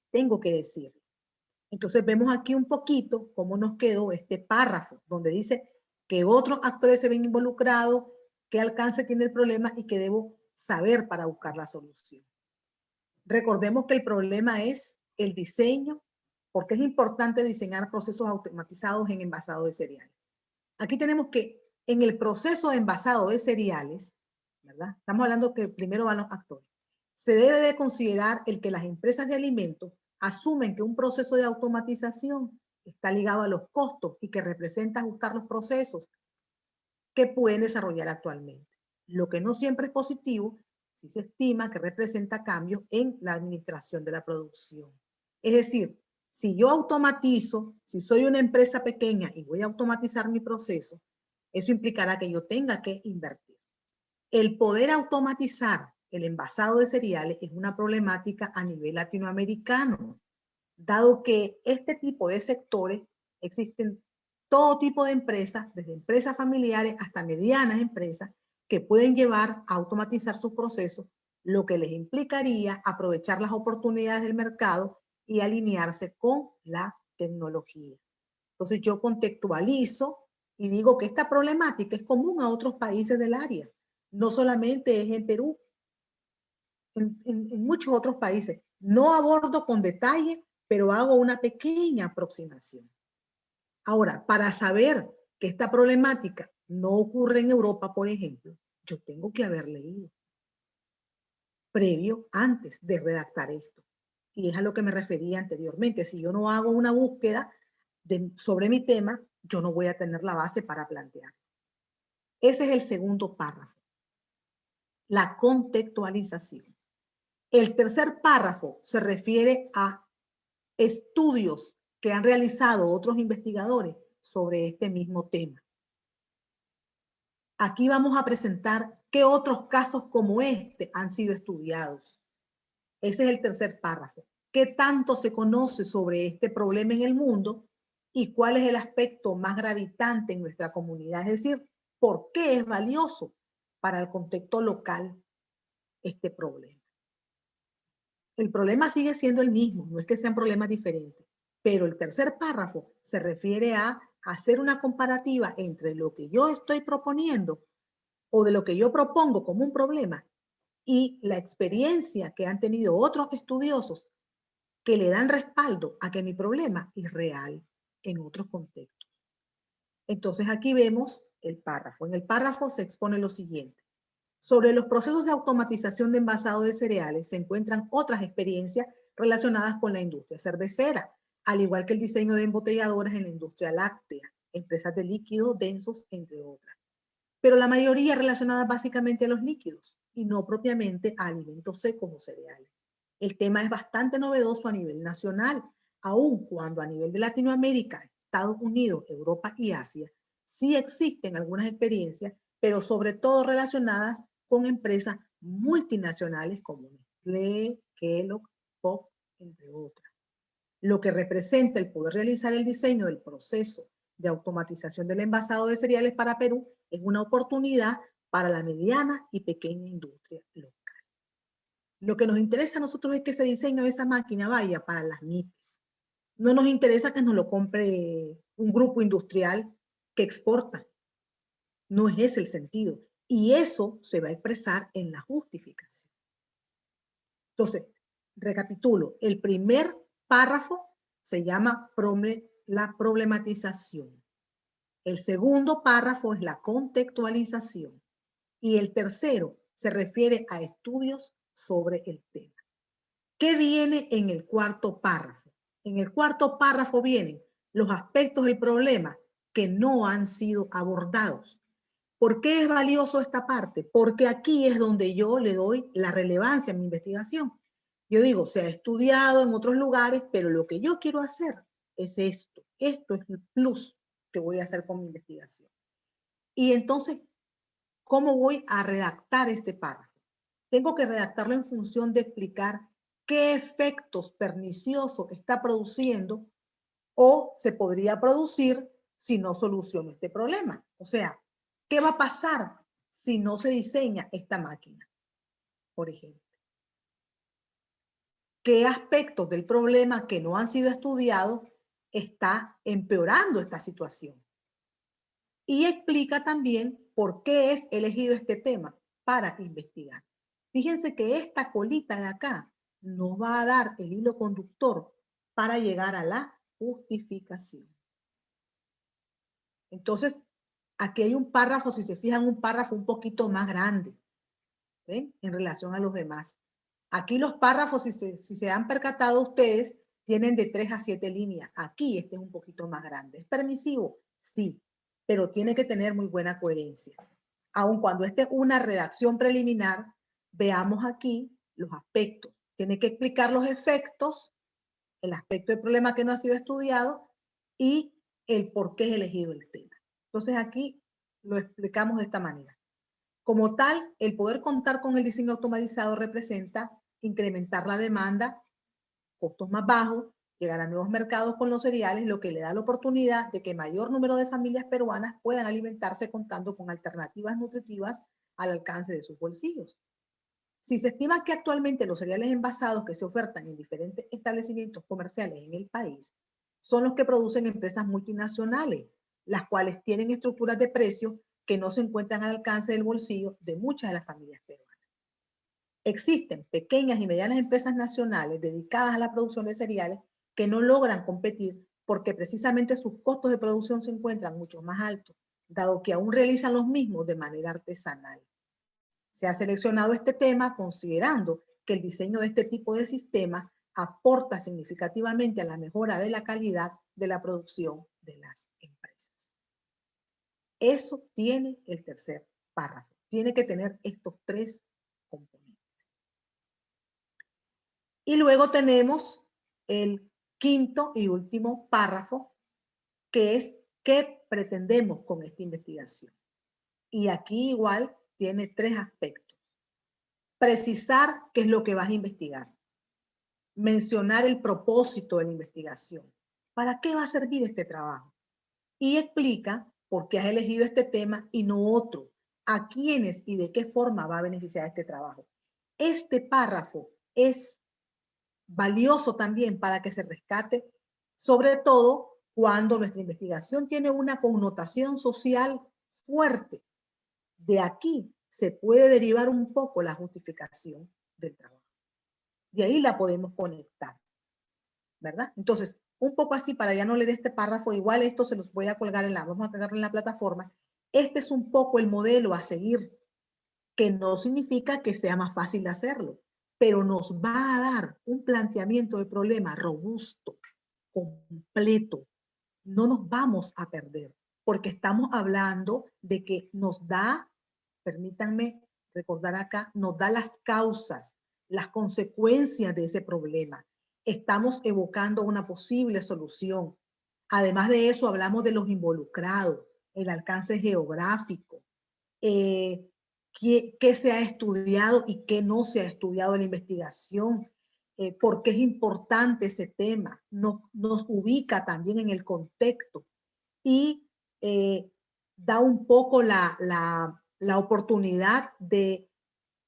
tengo que decir. Entonces, vemos aquí un poquito cómo nos quedó este párrafo, donde dice que otros actores se ven involucrados, qué alcance tiene el problema y qué debo saber para buscar la solución. Recordemos que el problema es el diseño, porque es importante diseñar procesos automatizados en envasado de cereales. Aquí tenemos que en el proceso de envasado de cereales, ¿verdad? Estamos hablando que primero van los actores. Se debe de considerar el que las empresas de alimentos asumen que un proceso de automatización está ligado a los costos y que representa ajustar los procesos que pueden desarrollar actualmente. Lo que no siempre es positivo si se estima que representa cambios en la administración de la producción. Es decir, si yo automatizo, si soy una empresa pequeña y voy a automatizar mi proceso, eso implicará que yo tenga que invertir. El poder automatizar el envasado de cereales es una problemática a nivel latinoamericano, dado que este tipo de sectores existen todo tipo de empresas, desde empresas familiares hasta medianas empresas, que pueden llevar a automatizar sus procesos, lo que les implicaría aprovechar las oportunidades del mercado y alinearse con la tecnología. Entonces yo contextualizo y digo que esta problemática es común a otros países del área. No solamente es en Perú, en muchos otros países. No abordo con detalle, pero hago una pequeña aproximación. Ahora, para saber que esta problemática no ocurre en Europa, por ejemplo, yo tengo que haber leído previo antes de redactar esto. Y es a lo que me refería anteriormente. Si yo no hago una búsqueda sobre mi tema, yo no voy a tener la base para plantear. Ese es el segundo párrafo, la contextualización. El tercer párrafo se refiere a estudios que han realizado otros investigadores sobre este mismo tema. Aquí vamos a presentar qué otros casos como este han sido estudiados. Ese es el tercer párrafo. ¿Qué tanto se conoce sobre este problema en el mundo y cuál es el aspecto más gravitante en nuestra comunidad? Es decir, ¿por qué es valioso para el contexto local este problema? El problema sigue siendo el mismo, no es que sean problemas diferentes, pero el tercer párrafo se refiere a hacer una comparativa entre lo que yo estoy proponiendo o de lo que yo propongo como un problema y la experiencia que han tenido otros estudiosos que le dan respaldo a que mi problema es real en otros contextos. Entonces aquí vemos el párrafo. En el párrafo se expone lo siguiente. Sobre los procesos de automatización de envasado de cereales se encuentran otras experiencias relacionadas con la industria cervecera, al igual que el diseño de embotelladoras en la industria láctea, empresas de líquidos densos, entre otras. Pero la mayoría relacionadas básicamente a los líquidos y no propiamente a alimentos secos o cereales. El tema es bastante novedoso a nivel nacional, aun cuando a nivel de Latinoamérica, Estados Unidos, Europa y Asia, sí existen algunas experiencias, pero sobre todo relacionadas con empresas multinacionales como Nestlé, Kellogg, Pop, entre otras. Lo que representa el poder realizar el diseño del proceso de automatización del envasado de cereales para Perú es una oportunidad para la mediana y pequeña industria local. Lo que nos interesa a nosotros es que ese diseño de esa máquina vaya para las MIPES. No nos interesa que nos lo compre un grupo industrial que exporta. No es ese el sentido. Y eso se va a expresar en la justificación. Entonces, recapitulo. El primer párrafo se llama la problematización. El segundo párrafo es la contextualización. Y el tercero se refiere a estudios sobre el tema. ¿Qué viene en el cuarto párrafo? En el cuarto párrafo vienen los aspectos del problema que no han sido abordados. ¿Por qué es valioso esta parte? Porque aquí es donde yo le doy la relevancia a mi investigación. Yo digo, se ha estudiado en otros lugares, pero lo que yo quiero hacer es esto. Esto es el plus que voy a hacer con mi investigación. Y entonces, ¿cómo voy a redactar este párrafo? Tengo que redactarlo en función de explicar qué efectos perniciosos está produciendo o se podría producir si no soluciono este problema. O sea, ¿qué va a pasar si no se diseña esta máquina? Por ejemplo, ¿qué aspectos del problema que no han sido estudiados está empeorando esta situación? Y explica también por qué es elegido este tema para investigar. Fíjense que esta colita de acá nos va a dar el hilo conductor para llegar a la justificación. Entonces, aquí hay un párrafo, si se fijan, un párrafo un poquito más grande, ¿ven? En relación a los demás. Aquí los párrafos, si se han percatado ustedes, tienen de 3 a 7 líneas. Aquí este es un poquito más grande. ¿Es permisivo? Sí, pero tiene que tener muy buena coherencia. Aun cuando esta es una redacción preliminar, veamos aquí los aspectos. Tiene que explicar los efectos, el aspecto del problema que no ha sido estudiado y el por qué es elegido el tema. Entonces aquí lo explicamos de esta manera. Como tal, el poder contar con el diseño automatizado representa incrementar la demanda, costos más bajos, llegar a nuevos mercados con los cereales, lo que le da la oportunidad de que mayor número de familias peruanas puedan alimentarse contando con alternativas nutritivas al alcance de sus bolsillos. Si se estima que actualmente los cereales envasados que se ofertan en diferentes establecimientos comerciales en el país son los que producen empresas multinacionales, las cuales tienen estructuras de precios que no se encuentran al alcance del bolsillo de muchas de las familias peruanas. Existen pequeñas y medianas empresas nacionales dedicadas a la producción de cereales que no logran competir porque precisamente sus costos de producción se encuentran mucho más altos, dado que aún realizan los mismos de manera artesanal. Se ha seleccionado este tema considerando que el diseño de este tipo de sistema aporta significativamente a la mejora de la calidad de la producción de las empresas. Eso tiene el tercer párrafo. Tiene que tener estos 3 componentes. Y luego tenemos el quinto y último párrafo, que es qué pretendemos con esta investigación. Y aquí igual tiene 3 aspectos. Precisar qué es lo que vas a investigar. Mencionar el propósito de la investigación. ¿Para qué va a servir este trabajo? Y explica por qué has elegido este tema y no otro. A quiénes y de qué forma va a beneficiar este trabajo. Este párrafo es valioso también para que se rescate, sobre todo cuando nuestra investigación tiene una connotación social fuerte. De aquí se puede derivar un poco la justificación del trabajo. De ahí la podemos conectar, ¿verdad? Entonces, un poco así, para ya no leer este párrafo, igual esto se los voy a colgar vamos a colgarlo en la plataforma. Este es un poco el modelo a seguir, que no significa que sea más fácil hacerlo, pero nos va a dar un planteamiento de problema robusto, completo. No nos vamos a perder, porque estamos hablando de que nos da, permítanme recordar acá, nos da las causas, las consecuencias de ese problema. Estamos evocando una posible solución. Además de eso, hablamos de los involucrados, el alcance geográfico, qué se ha estudiado y qué no se ha estudiado en la investigación, por qué es importante ese tema, nos ubica también en el contexto y da un poco la oportunidad de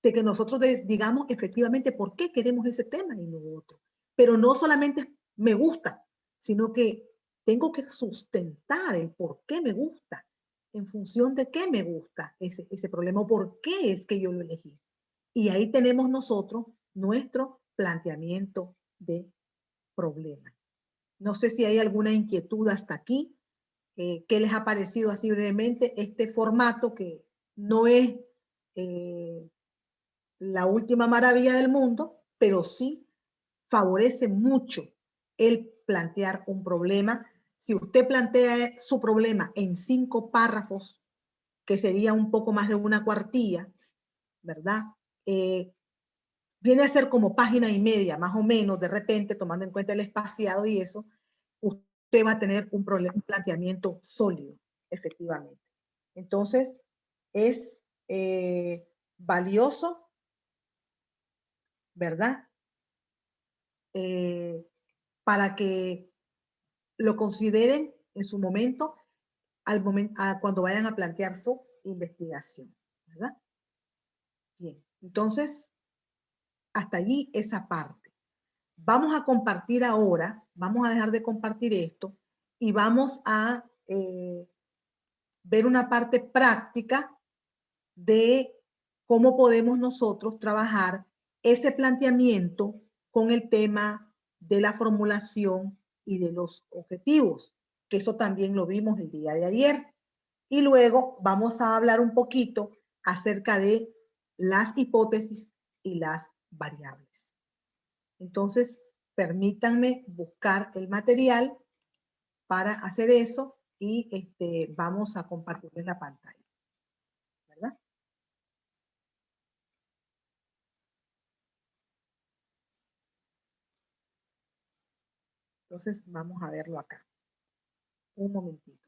que nosotros digamos efectivamente por qué queremos ese tema y no otro. Pero no solamente me gusta, sino que tengo que sustentar el por qué me gusta, en función de qué me gusta ese problema o por qué es que yo lo elegí. Y ahí tenemos nosotros nuestro planteamiento de problema. No sé si hay alguna inquietud hasta aquí. ¿Qué les ha parecido así brevemente este formato que no es la última maravilla del mundo, pero sí favorece mucho el plantear un problema? Si usted plantea su problema en 5 párrafos, que sería un poco más de una cuartilla, ¿verdad? Viene a ser como página y media, más o menos, de repente, tomando en cuenta el espaciado y eso, usted va a tener un planteamiento sólido, efectivamente. Entonces, es valioso, ¿verdad? Para que lo consideren en su momento, cuando vayan a plantear su investigación, ¿verdad? Bien, entonces, hasta allí esa parte. Vamos a compartir ahora, vamos a dejar de compartir esto y vamos a ver una parte práctica de cómo podemos nosotros trabajar ese planteamiento con el tema de la formulación y de los objetivos, que eso también lo vimos el día de ayer. Y luego vamos a hablar un poquito acerca de las hipótesis y las variables. Entonces, permítanme buscar el material para hacer eso y vamos a compartirles la pantalla, ¿verdad? Entonces, vamos a verlo acá. Un momentito.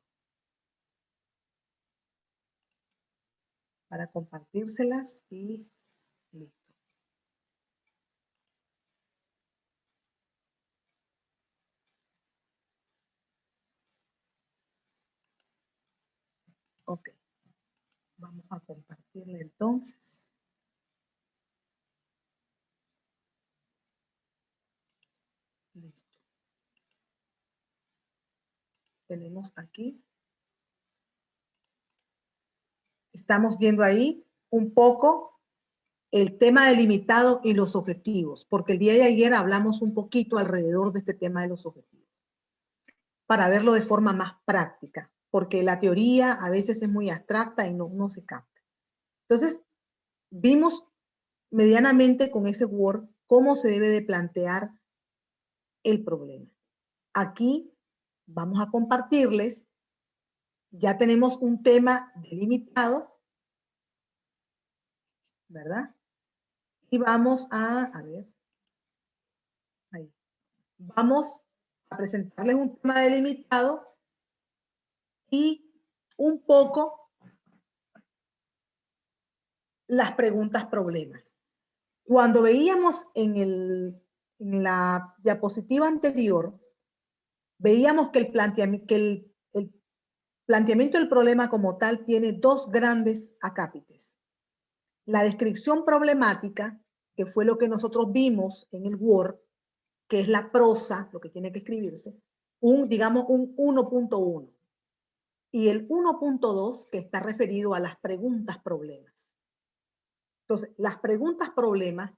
Para compartírselas y listo. Ok. Vamos a compartirle entonces. Listo. Tenemos aquí. Estamos viendo ahí un poco el tema delimitado y los objetivos, porque el día de ayer hablamos un poquito alrededor de este tema de los objetivos, para verlo de forma más práctica, porque la teoría a veces es muy abstracta y no se capta. Entonces, vimos medianamente con ese Word cómo se debe de plantear el problema. Aquí vamos a compartirles, ya tenemos un tema delimitado, ¿verdad? Y vamos a ver, ahí. Vamos a presentarles un tema delimitado y un poco las preguntas problemas. Cuando veíamos en la diapositiva anterior, veíamos que el planteamiento del problema como tal tiene 2 grandes acápites. La descripción problemática, que fue lo que nosotros vimos en el Word, que es la prosa, lo que tiene que escribirse, digamos un 1.1. Y el 1.2 que está referido a las preguntas problemas. Entonces, las preguntas problemas,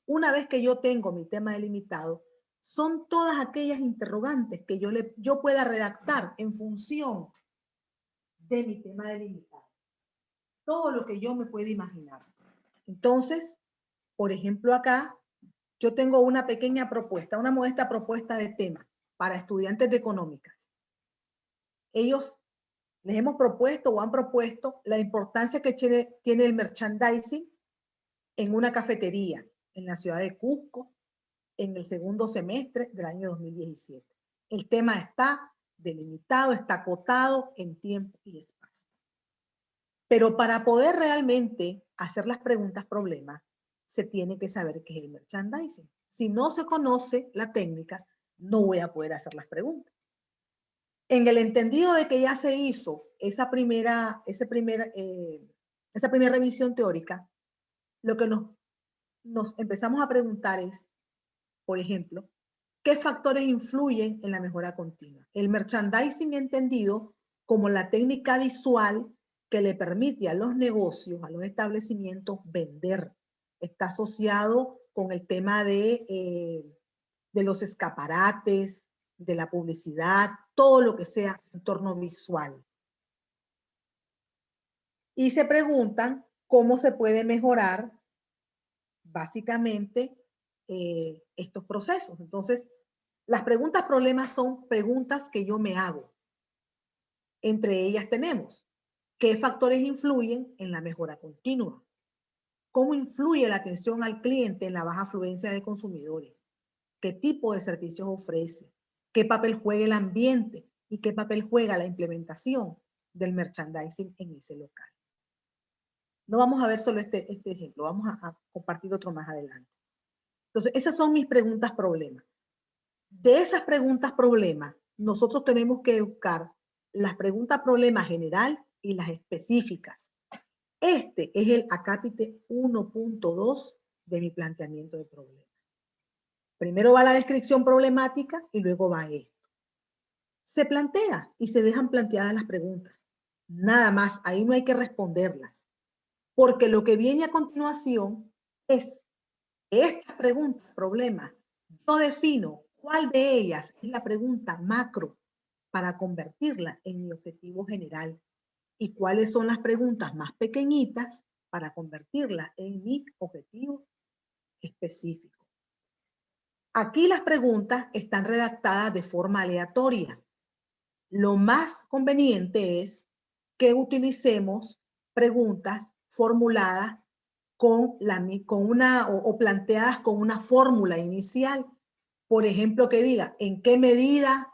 una vez que yo tengo mi tema delimitado, son todas aquellas interrogantes que yo pueda redactar en función de mi tema delimitado. Todo lo que yo me pueda imaginar. Entonces, por ejemplo, acá yo tengo una pequeña propuesta, una modesta propuesta de tema para estudiantes de económicas. Ellos les hemos propuesto o han propuesto la importancia que tiene el merchandising en una cafetería en la ciudad de Cusco en el segundo semestre del año 2017. El tema está delimitado, está acotado en tiempo y espacio. Pero para poder realmente hacer las preguntas problema, se tiene que saber qué es el merchandising. Si no se conoce la técnica, no voy a poder hacer las preguntas. En el entendido de que ya se hizo esa primera revisión teórica, lo que nos empezamos a preguntar es, por ejemplo, ¿qué factores influyen en la mejora continua? El merchandising entendido como la técnica visual que le permite a los negocios, a los establecimientos vender. Está asociado con el tema de los escaparates, de la publicidad, todo lo que sea entorno visual. Y se preguntan cómo se puede mejorar básicamente estos procesos. Entonces, las preguntas problemas son preguntas que yo me hago. Entre ellas tenemos, ¿qué factores influyen en la mejora continua? ¿Cómo influye la atención al cliente en la baja afluencia de consumidores? ¿Qué tipo de servicios ofrece? ¿Qué papel juega el ambiente? ¿Y qué papel juega la implementación del merchandising en ese local? No vamos a ver solo este ejemplo, vamos a compartir otro más adelante. Entonces, esas son mis preguntas problemas. De esas preguntas problemas, nosotros tenemos que buscar las preguntas problema general y las específicas. Este es el acápite 1.2 de mi planteamiento de problema. Primero va la descripción problemática y luego va esto. Se plantea y se dejan planteadas las preguntas. Nada más, ahí no hay que responderlas. Porque lo que viene a continuación es estas preguntas, problemas. Yo defino cuál de ellas es la pregunta macro para convertirla en mi objetivo general y cuáles son las preguntas más pequeñitas para convertirla en mi objetivo específico. Aquí las preguntas están redactadas de forma aleatoria. Lo más conveniente es que utilicemos preguntas formuladas con una o planteadas con una fórmula inicial. Por ejemplo, que diga, ¿en qué medida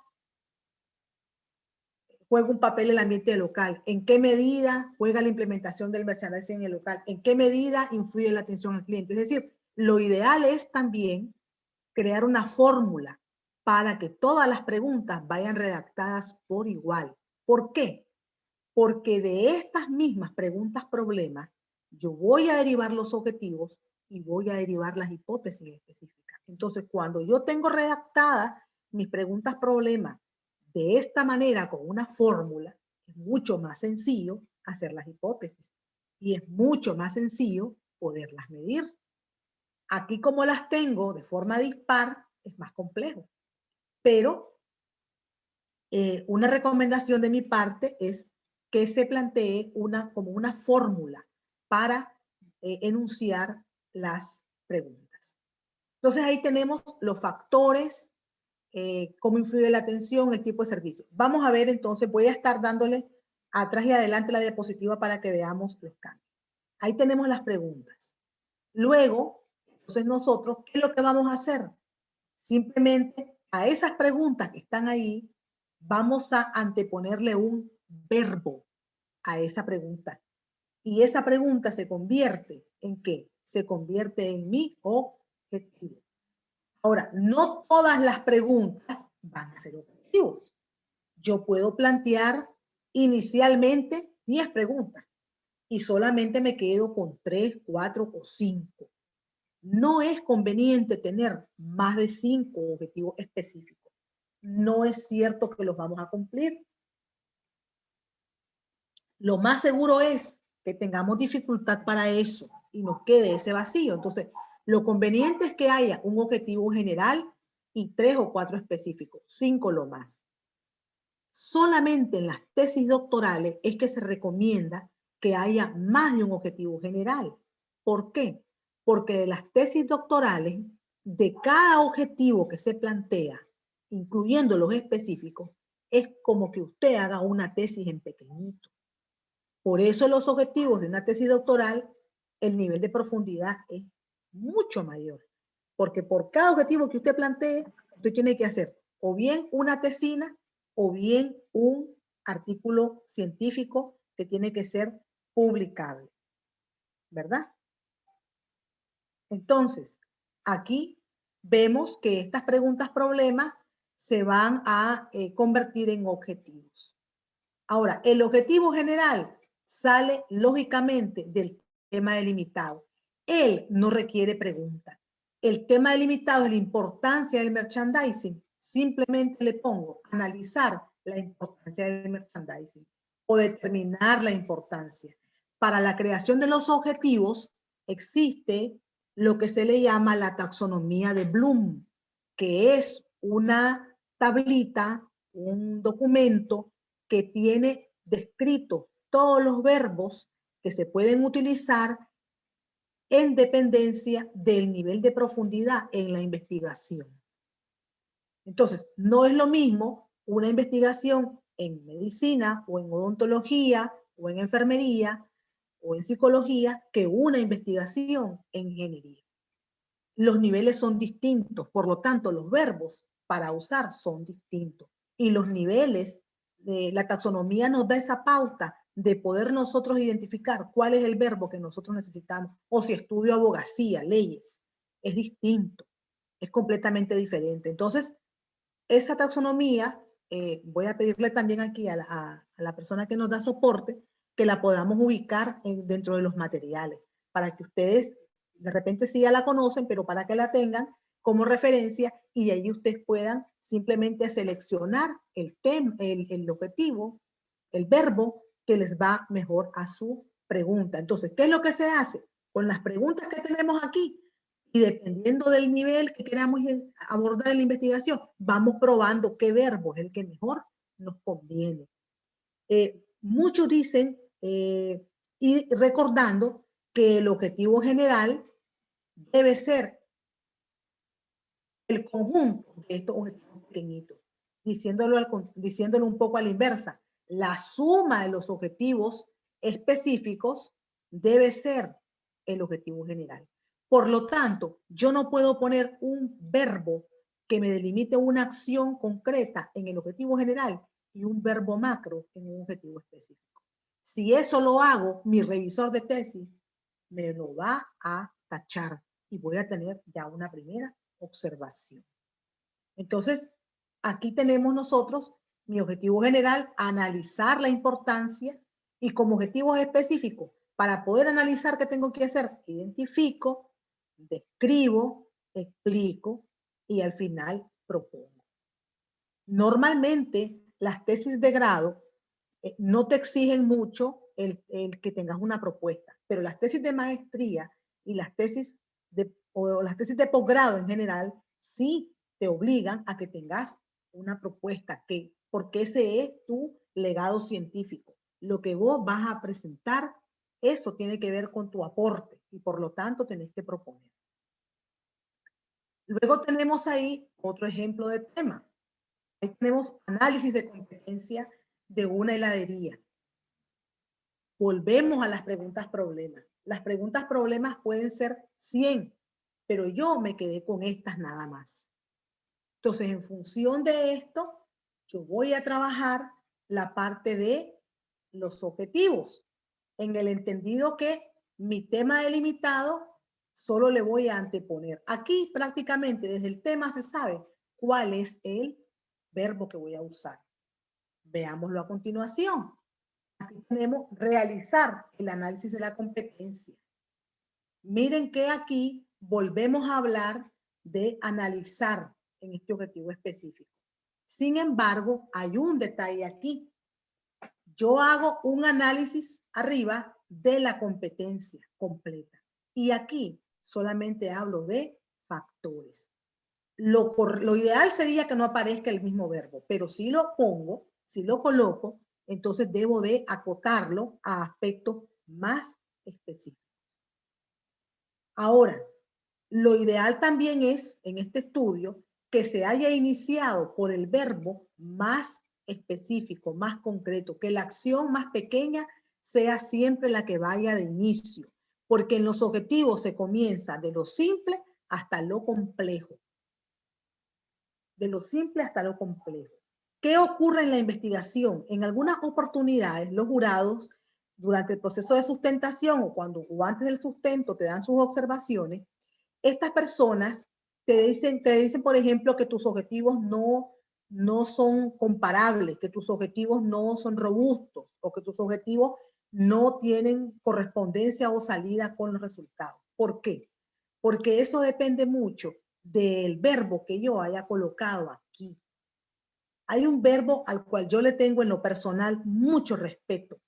juega un papel el ambiente local? ¿En qué medida juega la implementación del merchandising en el local? ¿En qué medida influye la atención al cliente? Es decir, lo ideal es también crear una fórmula para que todas las preguntas vayan redactadas por igual. ¿Por qué? Porque de estas mismas preguntas problemas, yo voy a derivar los objetivos y voy a derivar las hipótesis específicas. Entonces, cuando yo tengo redactadas mis preguntas problemas de esta manera, con una fórmula, es mucho más sencillo hacer las hipótesis y es mucho más sencillo poderlas medir. Aquí, como las tengo de forma dispar, es más complejo. Pero una recomendación de mi parte es que se plantee como una fórmula para enunciar las preguntas. Entonces, ahí tenemos los factores, cómo influye la atención, el tipo de servicio. Vamos a ver entonces, voy a estar dándole atrás y adelante la diapositiva para que veamos los cambios. Ahí tenemos las preguntas. Luego, entonces nosotros, ¿qué es lo que vamos a hacer? Simplemente a esas preguntas que están ahí, vamos a anteponerle un verbo a esa pregunta. Y esa pregunta se convierte ¿en qué? Se convierte en mi objetivo. Ahora, no todas las preguntas van a ser objetivos. Yo puedo plantear inicialmente 10 preguntas y solamente me quedo con 3, 4 o 5. no es conveniente tener más de 5 objetivos específicos. No es cierto que los vamos a cumplir. Lo más seguro es que tengamos dificultad para eso y nos quede ese vacío. Entonces, lo conveniente es que haya un objetivo general y 3 o 4 específicos, 5 lo más. Solamente en las tesis doctorales es que se recomienda que haya más de un objetivo general. ¿Por qué? Porque de las tesis doctorales, de cada objetivo que se plantea, incluyendo los específicos, es como que usted haga una tesis en pequeñito. Por eso los objetivos de una tesis doctoral, el nivel de profundidad es mucho mayor. Porque por cada objetivo que usted plantee, usted tiene que hacer o bien una tesina o bien un artículo científico que tiene que ser publicable. ¿Verdad? Entonces, aquí vemos que estas preguntas problemas se van a convertir en objetivos. Ahora, el objetivo general sale lógicamente del tema delimitado. Él no requiere pregunta. El tema delimitado es la importancia del merchandising. Simplemente le pongo analizar la importancia del merchandising o determinar la importancia. Para la creación de los objetivos existe lo que se le llama la taxonomía de Bloom, que es una tablita, un documento que tiene descrito todos los verbos que se pueden utilizar en dependencia del nivel de profundidad en la investigación. Entonces, no es lo mismo una investigación en medicina o en odontología o en enfermería o en psicología que una investigación en ingeniería. Los niveles son distintos, por lo tanto, los verbos para usar son distintos. Y los niveles, la taxonomía nos da esa pauta de poder nosotros identificar cuál es el verbo que nosotros necesitamos. O si estudio abogacía, leyes, es distinto, es completamente diferente. Entonces, esa taxonomía, voy a pedirle también aquí a la persona que nos da soporte, que la podamos ubicar dentro de los materiales, para que ustedes de repente sí ya la conocen, pero para que la tengan como referencia y ahí ustedes puedan simplemente seleccionar el objetivo, el verbo que les va mejor a su pregunta. Entonces, ¿qué es lo que se hace? Con las preguntas que tenemos aquí, y dependiendo del nivel que queramos abordar en la investigación, vamos probando qué verbo es el que mejor nos conviene. Muchos dicen, y recordando que el objetivo general debe ser el conjunto de estos objetivos pequeñitos, diciéndolo un poco a la inversa. La suma de los objetivos específicos debe ser el objetivo general. Por lo tanto, yo no puedo poner un verbo que me delimite una acción concreta en el objetivo general y un verbo macro en un objetivo específico. Si eso lo hago, mi revisor de tesis me lo va a tachar y voy a tener ya una primera observación. Entonces, aquí tenemos nosotros mi objetivo general, analizar la importancia, y como objetivos específicos, para poder analizar qué tengo que hacer, identifico, describo, explico y al final propongo. Normalmente las tesis de grado no te exigen mucho el que tengas una propuesta, pero las tesis de maestría y las tesis o las tesis de posgrado en general sí te obligan a que tengas una propuesta, porque ese es tu legado científico. Lo que vos vas a presentar, eso tiene que ver con tu aporte y por lo tanto tenés que proponer. Luego tenemos ahí otro ejemplo de tema. Ahí tenemos análisis de competencia de una heladería. Volvemos a las preguntas problemas. Las preguntas problemas pueden ser 100, pero yo me quedé con estas nada más. Entonces, en función de esto, yo voy a trabajar la parte de los objetivos, en el entendido que mi tema delimitado solo le voy a anteponer. Aquí prácticamente desde el tema se sabe cuál es el verbo que voy a usar. Veámoslo a continuación. Aquí tenemos realizar el análisis de la competencia. Miren que aquí volvemos a hablar de analizar en este objetivo específico. Sin embargo, hay un detalle aquí. Yo hago un análisis arriba de la competencia completa. Y aquí solamente hablo de factores. Lo ideal sería que no aparezca el mismo verbo, pero si lo pongo, si lo coloco, entonces debo de acotarlo a aspectos más específicos. Ahora, lo ideal también es, en este estudio, que se haya iniciado por el verbo más específico, más concreto, que la acción más pequeña sea siempre la que vaya de inicio, porque en los objetivos se comienza de lo simple hasta lo complejo. De lo simple hasta lo complejo. ¿Qué ocurre en la investigación? En algunas oportunidades, los jurados, durante el proceso de sustentación o antes del sustento te dan sus observaciones, estas personas te dicen, por ejemplo, que tus objetivos no son comparables, que tus objetivos no son robustos o que tus objetivos no tienen correspondencia o salida con los resultados. ¿Por qué? Porque eso depende mucho del verbo que yo haya colocado aquí. Hay un verbo al cual yo le tengo en lo personal mucho respeto.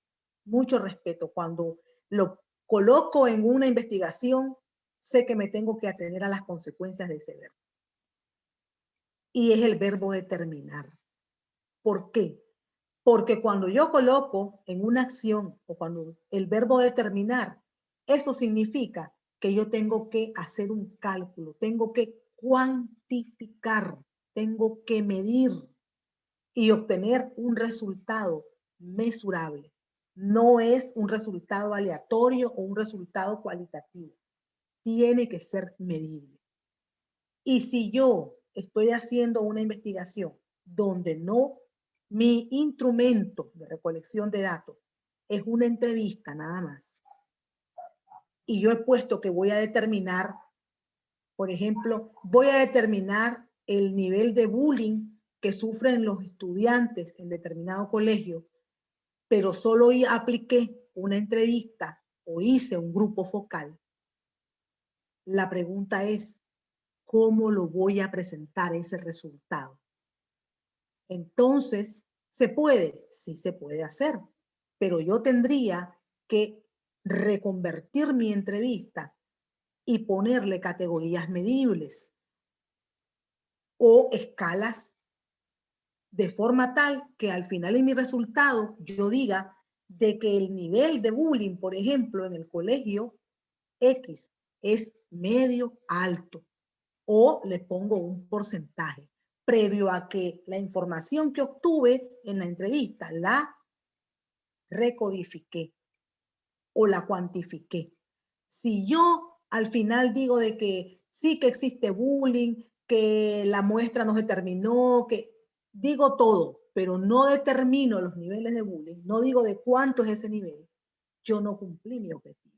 Cuando lo coloco en una investigación, sé que me tengo que atener a las consecuencias de ese verbo. Y es el verbo determinar. ¿Por qué? Porque cuando yo coloco en una acción o cuando el verbo determinar, eso significa que yo tengo que hacer un cálculo, tengo que cuantificar, tengo que medir y obtener un resultado mesurable. No es un resultado aleatorio o un resultado cualitativo. Tiene que ser medible. Y si yo estoy haciendo una investigación donde mi instrumento de recolección de datos es una entrevista nada más, y yo he puesto que voy a determinar, por ejemplo, voy a determinar el nivel de bullying que sufren los estudiantes en determinado colegio, pero solo apliqué una entrevista o hice un grupo focal. La pregunta es, ¿cómo lo voy a presentar ese resultado? Entonces, ¿se puede? Sí se puede hacer, pero yo tendría que reconvertir mi entrevista y ponerle categorías medibles o escalas de forma tal que al final en mi resultado yo diga de que el nivel de bullying, por ejemplo, en el colegio X es medio alto, o le pongo un porcentaje previo a que la información que obtuve en la entrevista la recodifiqué o la cuantifiqué. Si yo al final digo de que sí que existe bullying, que la muestra no se terminó, que digo todo, pero no determino los niveles de bullying, no digo de cuánto es ese nivel, yo no cumplí mi objetivo.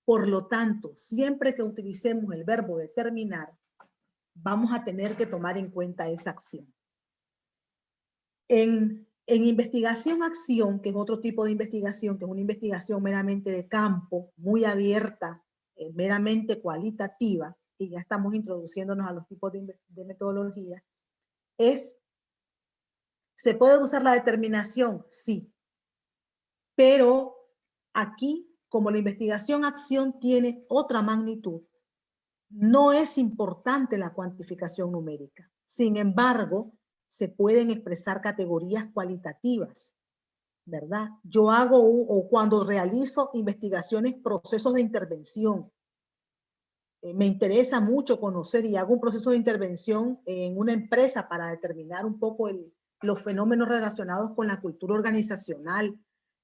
Por lo tanto, siempre que utilicemos el verbo determinar, vamos a tener que tomar en cuenta esa acción. En investigación-acción, que es otro tipo de investigación, que es una investigación meramente de campo, muy abierta, meramente cualitativa, y ya estamos introduciéndonos a los tipos de metodología, ¿se puede usar la determinación? Sí. Pero aquí, como la investigación-acción tiene otra magnitud, no es importante la cuantificación numérica. Sin embargo, se pueden expresar categorías cualitativas, ¿verdad? Yo hago, o cuando realizo investigaciones, procesos de intervención, me interesa mucho conocer y hago un proceso de intervención en una empresa para determinar un poco los fenómenos relacionados con la cultura organizacional,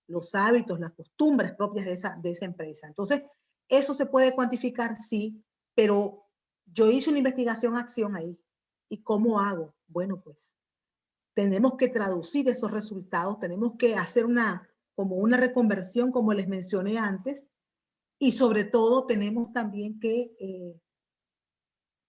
los hábitos, las costumbres propias de esa empresa. Entonces, ¿eso se puede cuantificar? Sí, pero yo hice una investigación-acción ahí. ¿Y cómo hago? Bueno, pues tenemos que traducir esos resultados, tenemos que hacer como una reconversión, como les mencioné antes, y sobre todo tenemos también que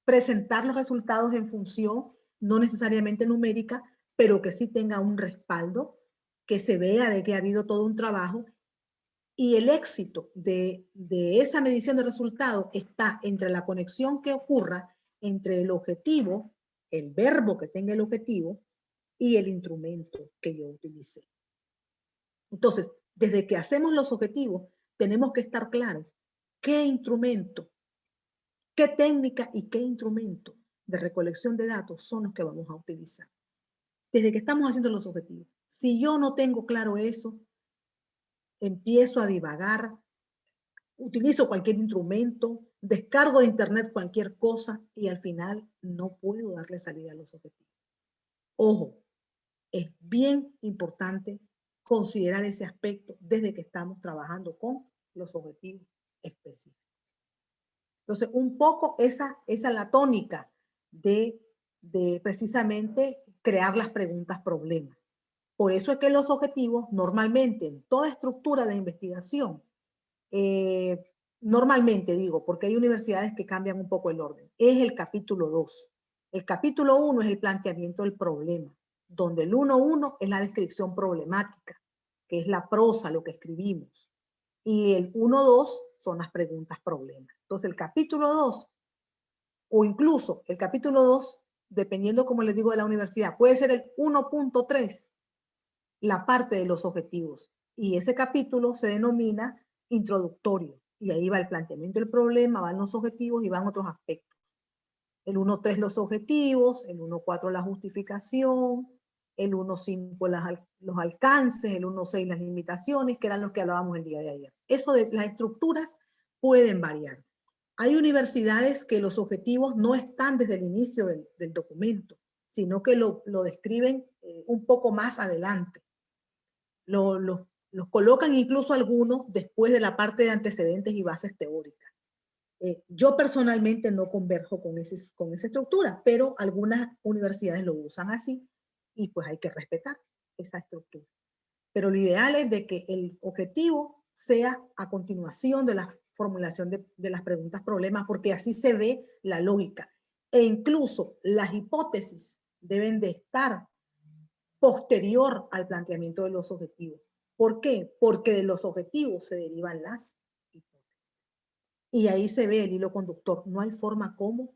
presentar los resultados en función, no necesariamente numérica, pero que sí tenga un respaldo, que se vea de que ha habido todo un trabajo Y el éxito de esa medición de resultados está entre la conexión que ocurra entre el objetivo, el verbo que tenga el objetivo, y el instrumento que yo utilicé. Entonces, desde que hacemos los objetivos, tenemos que estar claros qué instrumento, qué técnica y qué instrumento de recolección de datos son los que vamos a utilizar. Desde que estamos haciendo los objetivos. Si yo no tengo claro eso, empiezo a divagar, utilizo cualquier instrumento, descargo de internet cualquier cosa y al final no puedo darle salida a los objetivos. Ojo, es bien importante considerar ese aspecto desde que estamos trabajando con los objetivos específicos. Entonces, un poco esa es la tónica de precisamente crear las preguntas problema. Por eso es que los objetivos normalmente en toda estructura de investigación, normalmente digo, porque hay universidades que cambian un poco el orden, es el capítulo 2. El capítulo 1 es el planteamiento del problema, donde el 1.1 es la descripción problemática, que es la prosa, lo que escribimos. Y el 1.2 son las preguntas problema. Entonces el capítulo 2, o incluso el capítulo 2, dependiendo como les digo de la universidad, puede ser el 1.3, la parte de los objetivos. Y ese capítulo se denomina introductorio. Y ahí va el planteamiento del problema, van los objetivos y van otros aspectos. El 1.3 los objetivos, el 1.4 la justificación, el 1.5 los alcances, el 1.6 las limitaciones, que eran los que hablábamos el día de ayer. Eso de las estructuras pueden variar. Hay universidades que los objetivos no están desde el inicio del documento, sino que lo describen un poco más adelante. Los colocan incluso algunos después de la parte de antecedentes y bases teóricas. Yo personalmente no converjo con esa estructura, pero algunas universidades lo usan así y pues hay que respetar esa estructura. Pero lo ideal es de que el objetivo sea a continuación de la formulación de las preguntas problemas, porque así se ve la lógica. E incluso las hipótesis deben de estar posterior al planteamiento de los objetivos. ¿Por qué? Porque de los objetivos se derivan las hipótesis. Y ahí se ve el hilo conductor. No hay forma como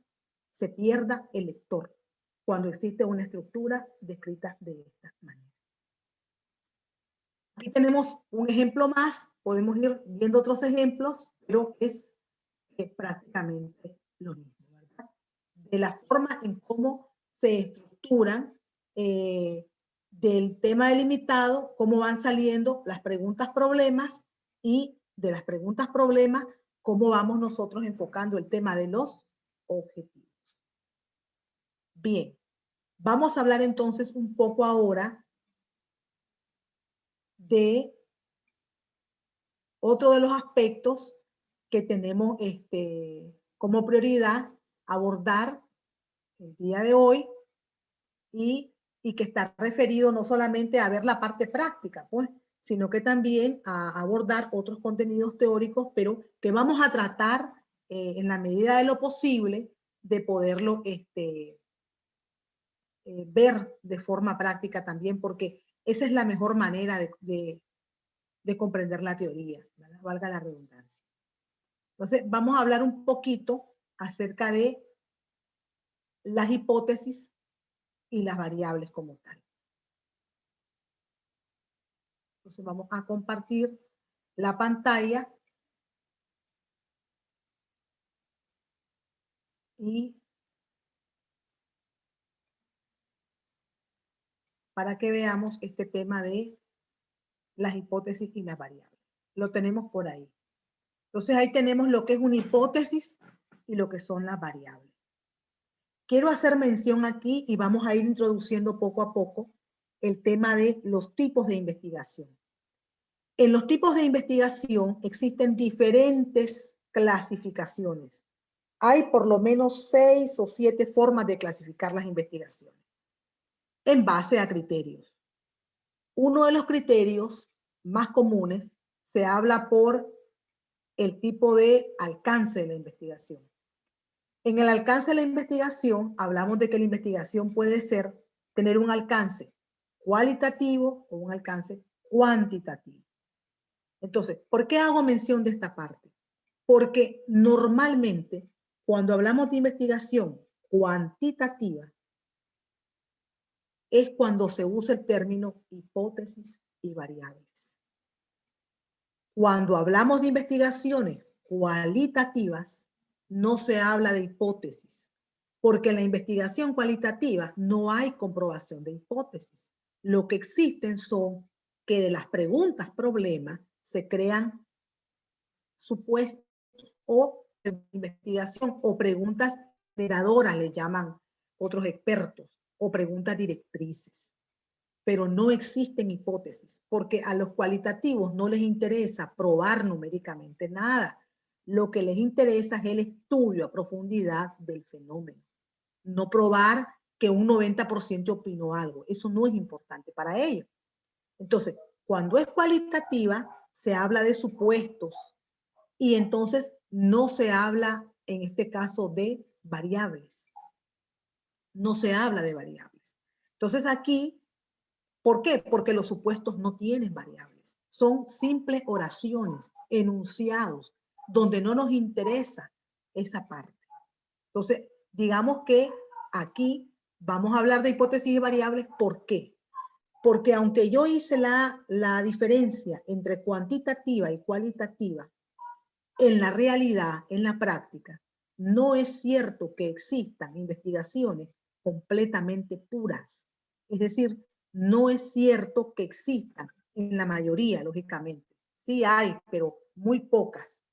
se pierda el lector cuando existe una estructura descrita de esta manera. Aquí tenemos un ejemplo más. Podemos ir viendo otros ejemplos, pero es prácticamente lo mismo, ¿verdad? De la forma en cómo se estructuran del tema delimitado, cómo van saliendo las preguntas problemas y de las preguntas problemas, cómo vamos nosotros enfocando el tema de los objetivos. Bien, vamos a hablar entonces un poco ahora de otro de los aspectos que tenemos como prioridad abordar el día de hoy y que está referido no solamente a ver la parte práctica, pues, sino que también a abordar otros contenidos teóricos, pero que vamos a tratar en la medida de lo posible de poderlo ver de forma práctica también, porque esa es la mejor manera de comprender la teoría, ¿verdad? Valga la redundancia. Entonces, vamos a hablar un poquito acerca de las hipótesis y las variables como tal. Entonces, vamos a compartir la pantalla y para que veamos este tema de las hipótesis y las variables. Lo tenemos por ahí. Entonces, ahí tenemos lo que es una hipótesis y lo que son las variables. Quiero hacer mención aquí y vamos a ir introduciendo poco a poco el tema de los tipos de investigación. En los tipos de investigación existen diferentes clasificaciones. Hay por lo menos 6 o 7 formas de clasificar las investigaciones en base a criterios. Uno de los criterios más comunes se habla por el tipo de alcance de la investigación. En el alcance de la investigación hablamos de que la investigación puede tener un alcance cualitativo o un alcance cuantitativo. Entonces, ¿por qué hago mención de esta parte? Porque normalmente cuando hablamos de investigación cuantitativa es cuando se usa el término hipótesis y variables. Cuando hablamos de investigaciones cualitativas, no se habla de hipótesis, porque en la investigación cualitativa no hay comprobación de hipótesis. Lo que existen son que de las preguntas problema se crean supuestos o investigación o preguntas generadoras, le llaman otros expertos, o preguntas directrices. Pero no existen hipótesis, porque a los cualitativos no les interesa probar numéricamente nada. Lo que les interesa es el estudio a profundidad del fenómeno. No probar que un 90% opinó algo. Eso no es importante para ellos. Entonces, cuando es cualitativa, se habla de supuestos y entonces no se habla, en este caso, de variables. No se habla de variables. Entonces aquí, ¿por qué? Porque los supuestos no tienen variables. Son simples oraciones, enunciados, donde no nos interesa esa parte. Entonces, digamos que aquí vamos a hablar de hipótesis y variables. ¿Por qué? Porque aunque yo hice la diferencia entre cuantitativa y cualitativa, en la realidad, en la práctica, no es cierto que existan investigaciones completamente puras. Es decir, no es cierto que existan en la mayoría, lógicamente. Sí hay, pero muy pocas.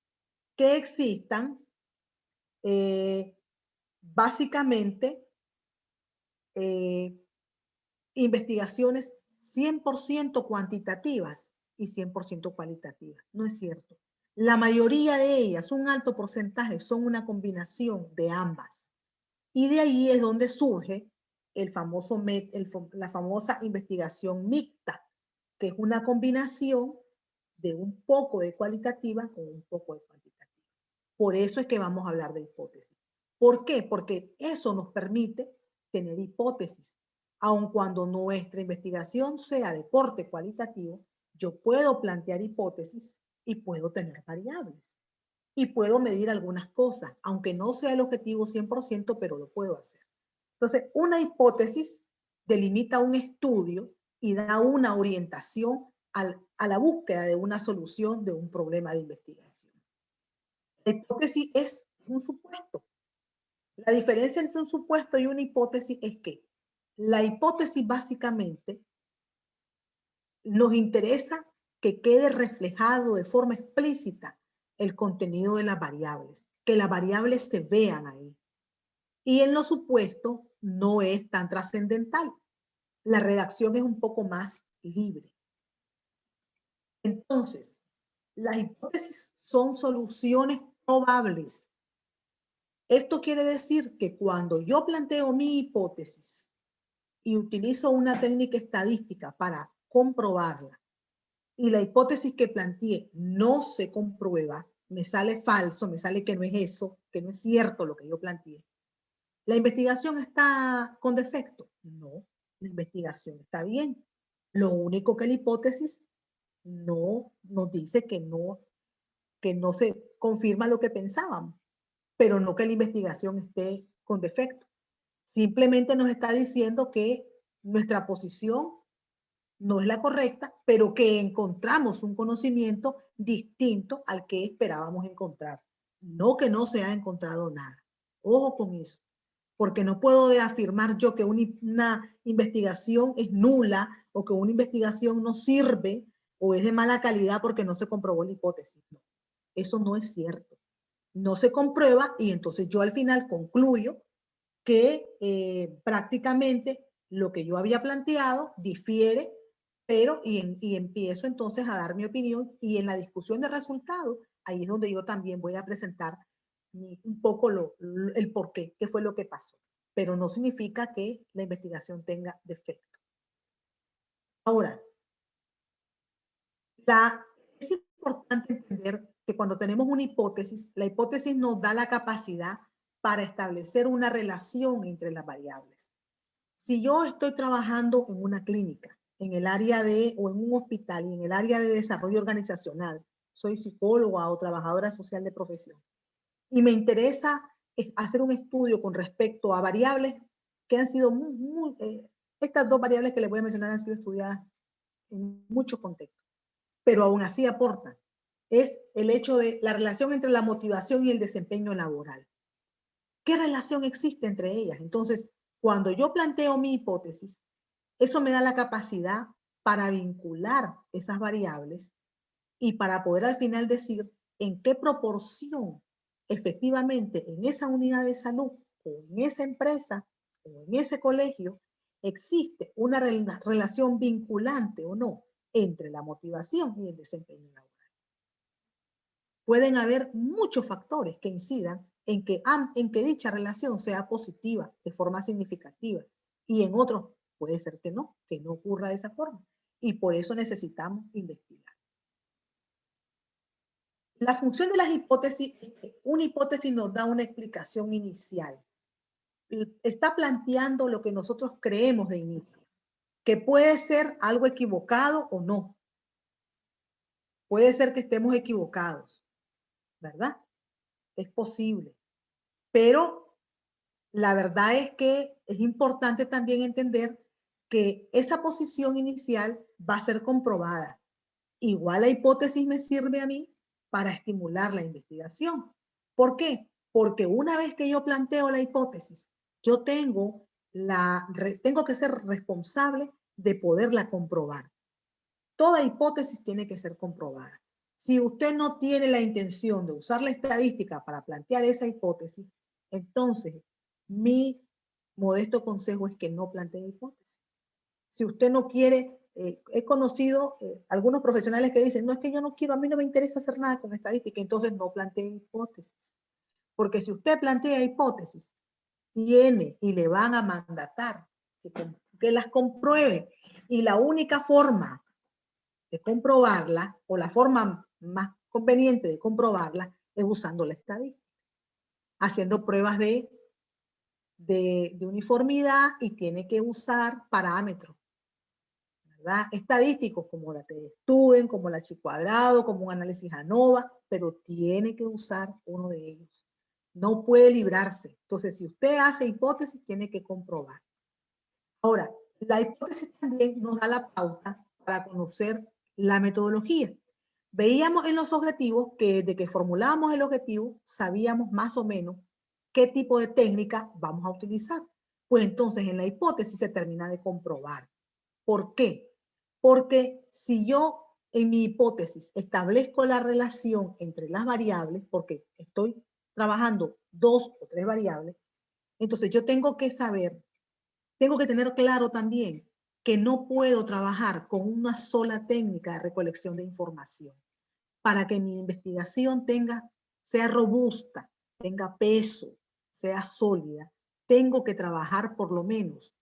Que existan básicamente investigaciones 100% cuantitativas y 100% cualitativas. No es cierto. La mayoría de ellas, un alto porcentaje, son una combinación de ambas. Y de ahí es donde surge la famosa investigación mixta, que es una combinación de un poco de cualitativa con un poco de cuantitativa. Por eso es que vamos a hablar de hipótesis. ¿Por qué? Porque eso nos permite tener hipótesis. Aun cuando nuestra investigación sea de corte cualitativo, yo puedo plantear hipótesis y puedo tener variables. Y puedo medir algunas cosas, aunque no sea el objetivo 100%, pero lo puedo hacer. Entonces, una hipótesis delimita un estudio y da una orientación a la búsqueda de una solución de un problema de investigación. La hipótesis es un supuesto. La diferencia entre un supuesto y una hipótesis es que la hipótesis básicamente nos interesa que quede reflejado de forma explícita el contenido de las variables, que las variables se vean ahí. Y en los supuestos no es tan trascendental. La redacción es un poco más libre. Entonces, las hipótesis son soluciones probables. Esto quiere decir que cuando yo planteo mi hipótesis y utilizo una técnica estadística para comprobarla, y la hipótesis que planteé no se comprueba, me sale falso, me sale que no es eso, que no es cierto lo que yo planteé. ¿La investigación está con defecto? No, la investigación está bien. Lo único que la hipótesis no nos dice que no se confirma lo que pensábamos, pero no que la investigación esté con defecto. Simplemente nos está diciendo que nuestra posición no es la correcta, pero que encontramos un conocimiento distinto al que esperábamos encontrar. No que no se ha encontrado nada. Ojo con eso, porque no puedo afirmar yo que una investigación es nula o que una investigación no sirve o es de mala calidad porque no se comprobó la hipótesis. No, eso no es cierto. No se comprueba y entonces yo al final concluyo que prácticamente lo que yo había planteado difiere, pero y empiezo entonces a dar mi opinión y en la discusión de resultados, ahí es donde yo también voy a presentar un poco el por qué fue lo que pasó, pero no significa que la investigación tenga defecto. Ahora, es importante entender que cuando tenemos una hipótesis, la hipótesis nos da la capacidad para establecer una relación entre las variables. Si yo estoy trabajando en una clínica, en el área de, o en un hospital y en el área de desarrollo organizacional, soy psicóloga o trabajadora social de profesión, y me interesa hacer un estudio con respecto a variables que han sido estas dos variables que les voy a mencionar han sido estudiadas en muchos contextos, pero aún así aportan. Es el hecho de la relación entre la motivación y el desempeño laboral. ¿Qué relación existe entre ellas? Entonces, cuando yo planteo mi hipótesis, eso me da la capacidad para vincular esas variables y para poder al final decir en qué proporción efectivamente en esa unidad de salud o en esa empresa o en ese colegio existe una relación vinculante o no entre la motivación y el desempeño laboral. Pueden haber muchos factores que incidan en que dicha relación sea positiva de forma significativa y en otros puede ser que no ocurra de esa forma. Y por eso necesitamos investigar. La función de las hipótesis es que una hipótesis nos da una explicación inicial. Está planteando lo que nosotros creemos de inicio, que puede ser algo equivocado o no. Puede ser que estemos equivocados, ¿verdad? Es posible. Pero la verdad es que es importante también entender que esa posición inicial va a ser comprobada. Igual la hipótesis me sirve a mí para estimular la investigación. ¿Por qué? Porque una vez que yo planteo la hipótesis, yo tengo que ser responsable de poderla comprobar. Toda hipótesis tiene que ser comprobada. Si usted no tiene la intención de usar la estadística para plantear esa hipótesis, entonces mi modesto consejo es que no plantee hipótesis. Si usted no quiere, he conocido algunos profesionales que dicen, no, es que yo no quiero, a mí no me interesa hacer nada con estadística, entonces no plantee hipótesis. Porque si usted plantea hipótesis, tiene y le van a mandatar que las compruebe. Y la única forma de comprobarla, o la forma más conveniente de comprobarla, es usando la estadística, haciendo pruebas de uniformidad y tiene que usar parámetros, ¿verdad? Estadísticos como la T-Student, como la Chi-Cuadrado, como un análisis ANOVA, pero tiene que usar uno de ellos. No puede librarse. Entonces, si usted hace hipótesis, tiene que comprobar. Ahora, la hipótesis también nos da la pauta para conocer la metodología. Veíamos en los objetivos que desde que formulábamos el objetivo, sabíamos más o menos qué tipo de técnica vamos a utilizar. Pues entonces en la hipótesis se termina de comprobar. ¿Por qué? Porque si yo en mi hipótesis establezco la relación entre las variables, porque estoy trabajando 2 o 3 variables, entonces yo tengo que saber, tengo que tener claro también que no puedo trabajar con una sola técnica de recolección de información. Para que mi investigación sea robusta, tenga peso, sea sólida, tengo que trabajar por lo menos,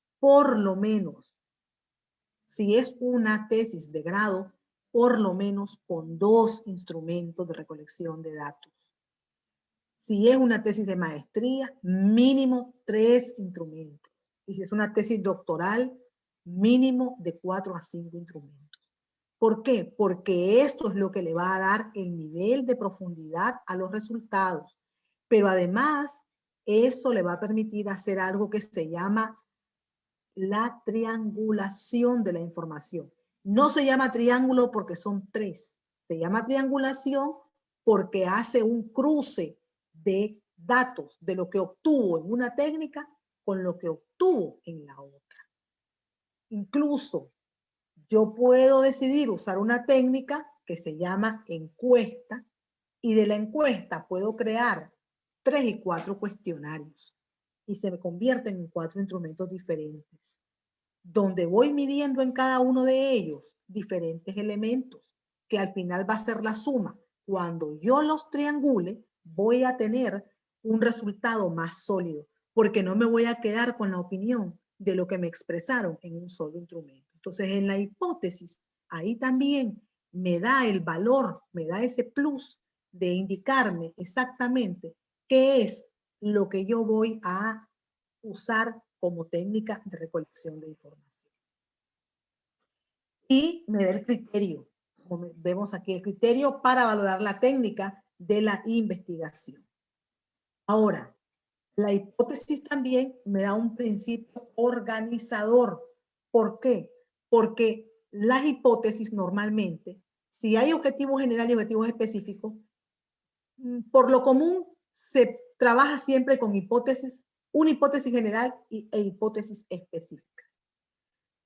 si es una tesis de grado, por lo menos con 2 instrumentos de recolección de datos. Si es una tesis de maestría, mínimo 3 instrumentos. Y si es una tesis doctoral, mínimo de 4 a 5 instrumentos. ¿Por qué? Porque esto es lo que le va a dar el nivel de profundidad a los resultados. Pero además, eso le va a permitir hacer algo que se llama la triangulación de la información. No se llama triángulo porque son 3. Se llama triangulación porque hace un cruce de datos de lo que obtuvo en una técnica con lo que obtuvo en la otra. Incluso yo puedo decidir usar una técnica que se llama encuesta y de la encuesta puedo crear 3 y 4 cuestionarios y se me convierten en 4 instrumentos diferentes, donde voy midiendo en cada uno de ellos diferentes elementos, que al final va a ser la suma. Cuando yo los triangule, voy a tener un resultado más sólido, porque no me voy a quedar con la opinión de lo que me expresaron en un solo instrumento. Entonces, en la hipótesis, ahí también me da el valor, me da ese plus de indicarme exactamente qué es lo que yo voy a usar como técnica de recolección de información. y me da el criterio, como vemos aquí, el criterio para valorar la técnica de la investigación. Ahora, la hipótesis también me da un principio organizador. ¿Por qué? Porque las hipótesis normalmente, si hay objetivos generales y objetivos específicos, por lo común se trabaja siempre con hipótesis, una hipótesis general e hipótesis específicas.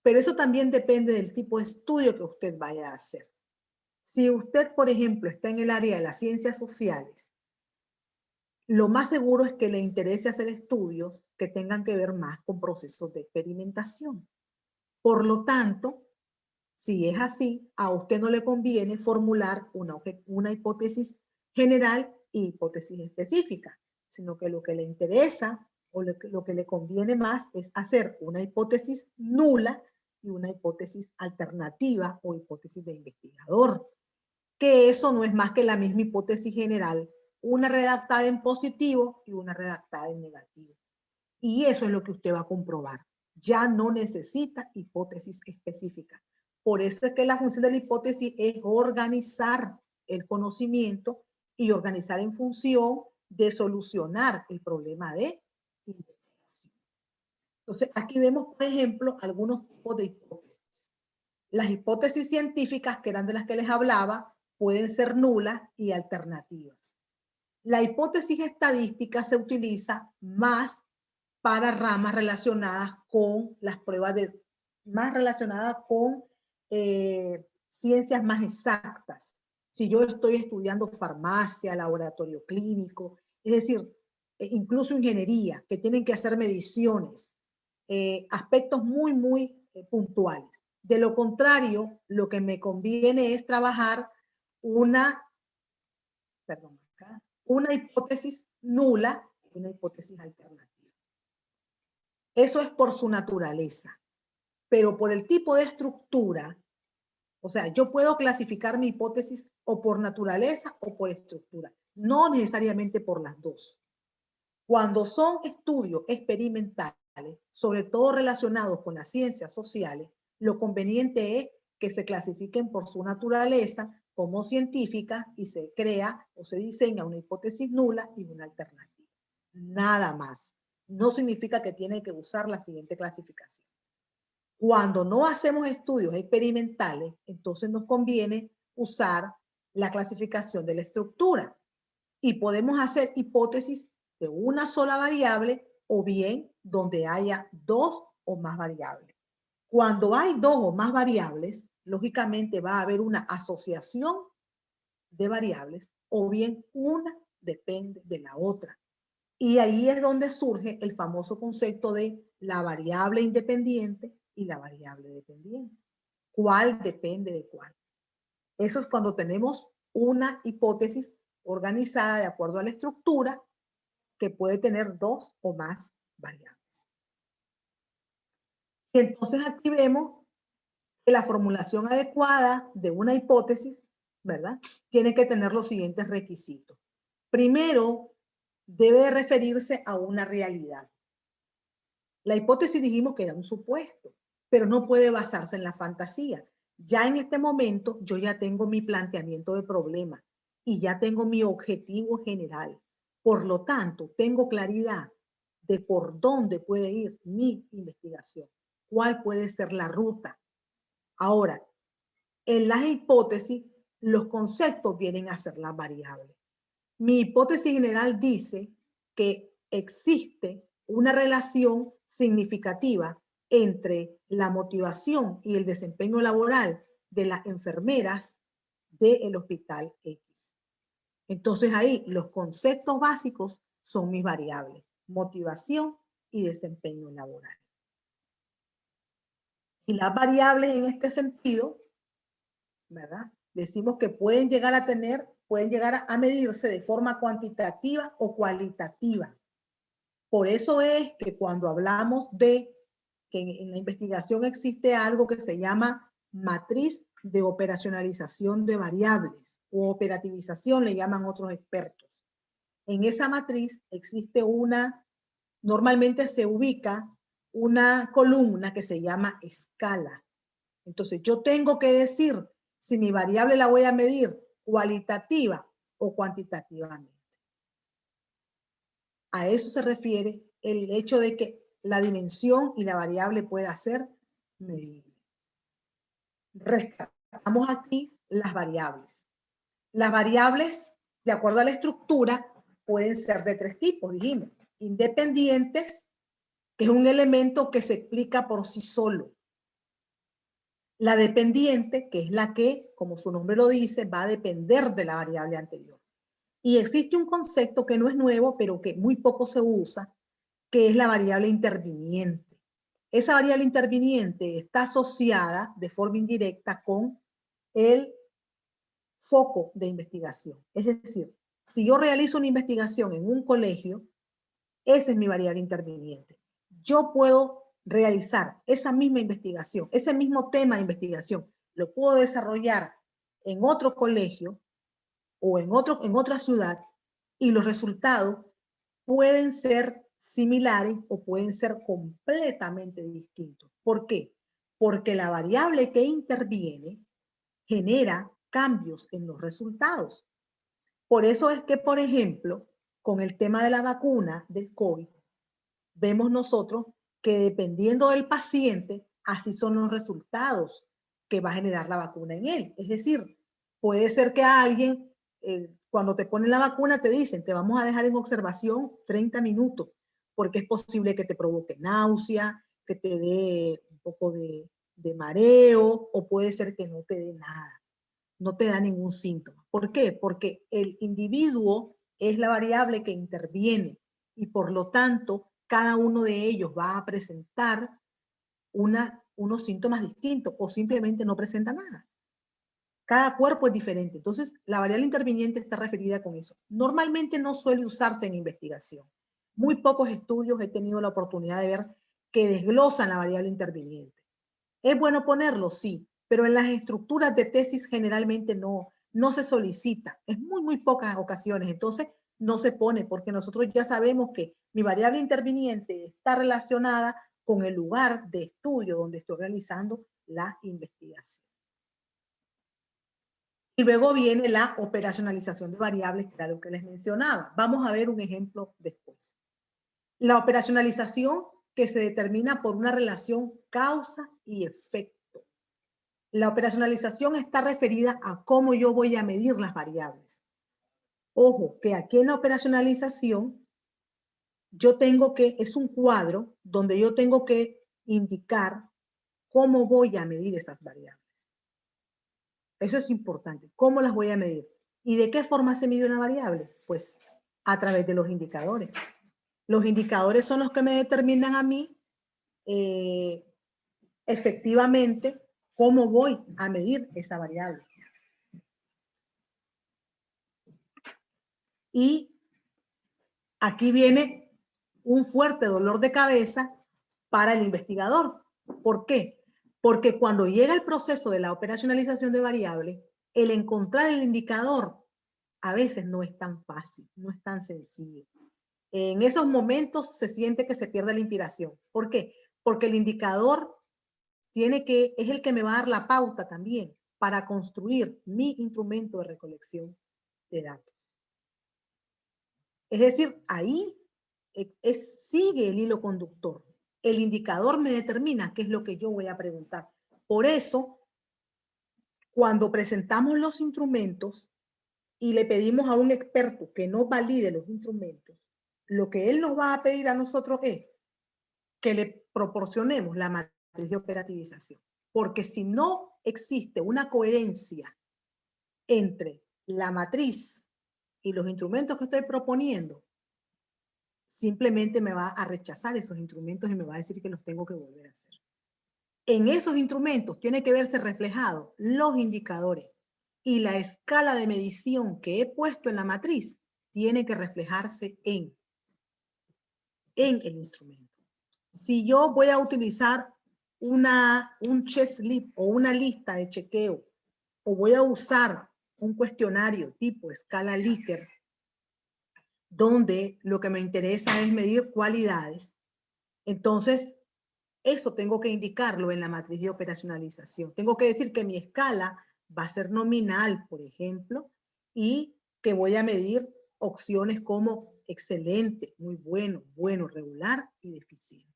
Pero eso también depende del tipo de estudio que usted vaya a hacer. Si usted, por ejemplo, está en el área de las ciencias sociales, lo más seguro es que le interese hacer estudios que tengan que ver más con procesos de experimentación. Por lo tanto, si es así, a usted no le conviene formular una hipótesis general y hipótesis específica, sino que lo que le interesa o lo que le conviene más es hacer una hipótesis nula y una hipótesis alternativa o hipótesis de investigador, que eso no es más que la misma hipótesis general, una redactada en positivo y una redactada en negativo. Y eso es lo que usted va a comprobar. Ya no necesita hipótesis específica. Por eso es que la función de la hipótesis es organizar el conocimiento y organizar en función de solucionar el problema de investigación. Entonces, aquí vemos, por ejemplo, algunos tipos de hipótesis. Las hipótesis científicas, que eran de las que les hablaba, pueden ser nulas y alternativas. La hipótesis estadística se utiliza más para ramas relacionadas con las pruebas más relacionadas con ciencias más exactas. Si yo estoy estudiando farmacia, laboratorio clínico, es decir, incluso ingeniería, que tienen que hacer mediciones, aspectos muy puntuales. De lo contrario, lo que me conviene es trabajar una hipótesis nula y una hipótesis alternativa. Eso es por su naturaleza, pero por el tipo de estructura, o sea, yo puedo clasificar mi hipótesis o por naturaleza o por estructura, no necesariamente por las dos. Cuando son estudios experimentales, sobre todo relacionados con las ciencias sociales, lo conveniente es que se clasifiquen por su naturaleza como científica y se crea o se diseña una hipótesis nula y una alternativa. Nada más. No significa que tiene que usar la siguiente clasificación. Cuando no hacemos estudios experimentales, entonces nos conviene usar la clasificación de la estructura y podemos hacer hipótesis de una sola variable o bien donde haya dos o más variables. Cuando hay dos o más variables, lógicamente va a haber una asociación de variables o bien una depende de la otra. Y ahí es donde surge el famoso concepto de la variable independiente y la variable dependiente. ¿Cuál depende de cuál? Eso es cuando tenemos una hipótesis organizada de acuerdo a la estructura que puede tener dos o más variables. Y entonces aquí vemos que la formulación adecuada de una hipótesis, ¿verdad? Tiene que tener los siguientes requisitos. Primero, debe referirse a una realidad. La hipótesis dijimos que era un supuesto, pero no puede basarse en la fantasía. Ya en este momento yo ya tengo mi planteamiento de problema y ya tengo mi objetivo general. Por lo tanto, tengo claridad de por dónde puede ir mi investigación, cuál puede ser la ruta. Ahora, en las hipótesis, los conceptos vienen a ser las variables. Mi hipótesis general dice que existe una relación significativa entre la motivación y el desempeño laboral de las enfermeras del hospital X. Entonces ahí los conceptos básicos son mis variables, motivación y desempeño laboral. Y las variables en este sentido, ¿verdad? Decimos que pueden llegar a medirse de forma cuantitativa o cualitativa. Por eso es que cuando hablamos de que en la investigación existe algo que se llama matriz de operacionalización de variables o operativización, le llaman otros expertos. En esa matriz existe normalmente se ubica una columna que se llama escala. Entonces, yo tengo que decir si mi variable la voy a medir cualitativa o cuantitativamente. A eso se refiere el hecho de que la dimensión y la variable pueda ser medible. Rescatamos aquí las variables. Las variables, de acuerdo a la estructura, pueden ser de tres tipos, dijimos. Independientes, que es un elemento que se explica por sí solo. La dependiente, que es la que, como su nombre lo dice, va a depender de la variable anterior. Y existe un concepto que no es nuevo, pero que muy poco se usa, que es la variable interviniente. Esa variable interviniente está asociada de forma indirecta con el foco de investigación. Es decir, si yo realizo una investigación en un colegio, esa es mi variable interviniente. Yo puedo realizar esa misma investigación, ese mismo tema de investigación, lo puedo desarrollar en otro colegio o en otra ciudad y los resultados pueden ser similares o pueden ser completamente distintos. ¿Por qué? Porque la variable que interviene genera cambios en los resultados. Por eso es que, por ejemplo, con el tema de la vacuna del COVID, vemos nosotros que dependiendo del paciente, así son los resultados que va a generar la vacuna en él. Es decir, puede ser que a alguien, cuando te ponen la vacuna, te dicen, te vamos a dejar en observación 30 minutos, porque es posible que te provoque náusea, que te dé un poco de mareo, o puede ser que no te dé nada, no te da ningún síntoma. ¿Por qué? Porque el individuo es la variable que interviene y por lo tanto cada uno de ellos va a presentar unos síntomas distintos o simplemente no presenta nada. Cada cuerpo es diferente. Entonces, la variable interviniente está referida con eso. Normalmente no suele usarse en investigación. Muy pocos estudios he tenido la oportunidad de ver que desglosan la variable interviniente. ¿Es bueno ponerlo? Sí, pero en las estructuras de tesis generalmente no se solicita. Es muy pocas ocasiones. Entonces, no se pone porque nosotros ya sabemos que mi variable interviniente está relacionada con el lugar de estudio donde estoy realizando la investigación. Y luego viene la operacionalización de variables, que era lo que les mencionaba. Vamos a ver un ejemplo después. La operacionalización que se determina por una relación causa y efecto. La operacionalización está referida a cómo yo voy a medir las variables. Ojo, que aquí en la operacionalización yo tengo que, es un cuadro donde yo tengo que indicar cómo voy a medir esas variables. Eso es importante. ¿Cómo las voy a medir? ¿Y de qué forma se mide una variable? Pues a través de los indicadores. Los indicadores son los que me determinan a mí efectivamente cómo voy a medir esa variable. Y aquí viene un fuerte dolor de cabeza para el investigador. ¿Por qué? Porque cuando llega el proceso de la operacionalización de variables, el encontrar el indicador a veces no es tan fácil, no es tan sencillo. En esos momentos se siente que se pierde la inspiración. ¿Por qué? Porque el indicador es el que me va a dar la pauta también para construir mi instrumento de recolección de datos. Es decir, ahí sigue el hilo conductor. El indicador me determina qué es lo que yo voy a preguntar. Por eso, cuando presentamos los instrumentos y le pedimos a un experto que nos valide los instrumentos, lo que él nos va a pedir a nosotros es que le proporcionemos la matriz de operativización. Porque si no existe una coherencia entre la matriz y los instrumentos que estoy proponiendo, simplemente me va a rechazar esos instrumentos y me va a decir que los tengo que volver a hacer. En esos instrumentos tiene que verse reflejado los indicadores y la escala de medición que he puesto en la matriz tiene que reflejarse en el instrumento. Si yo voy a utilizar un checklist o una lista de chequeo o voy a usar un cuestionario tipo escala Likert, donde lo que me interesa es medir cualidades, entonces Eso tengo que indicarlo en la matriz de operacionalización. Tengo que decir que mi escala va a ser nominal, por ejemplo, y que voy a medir opciones como excelente, muy bueno, bueno, regular y deficiente.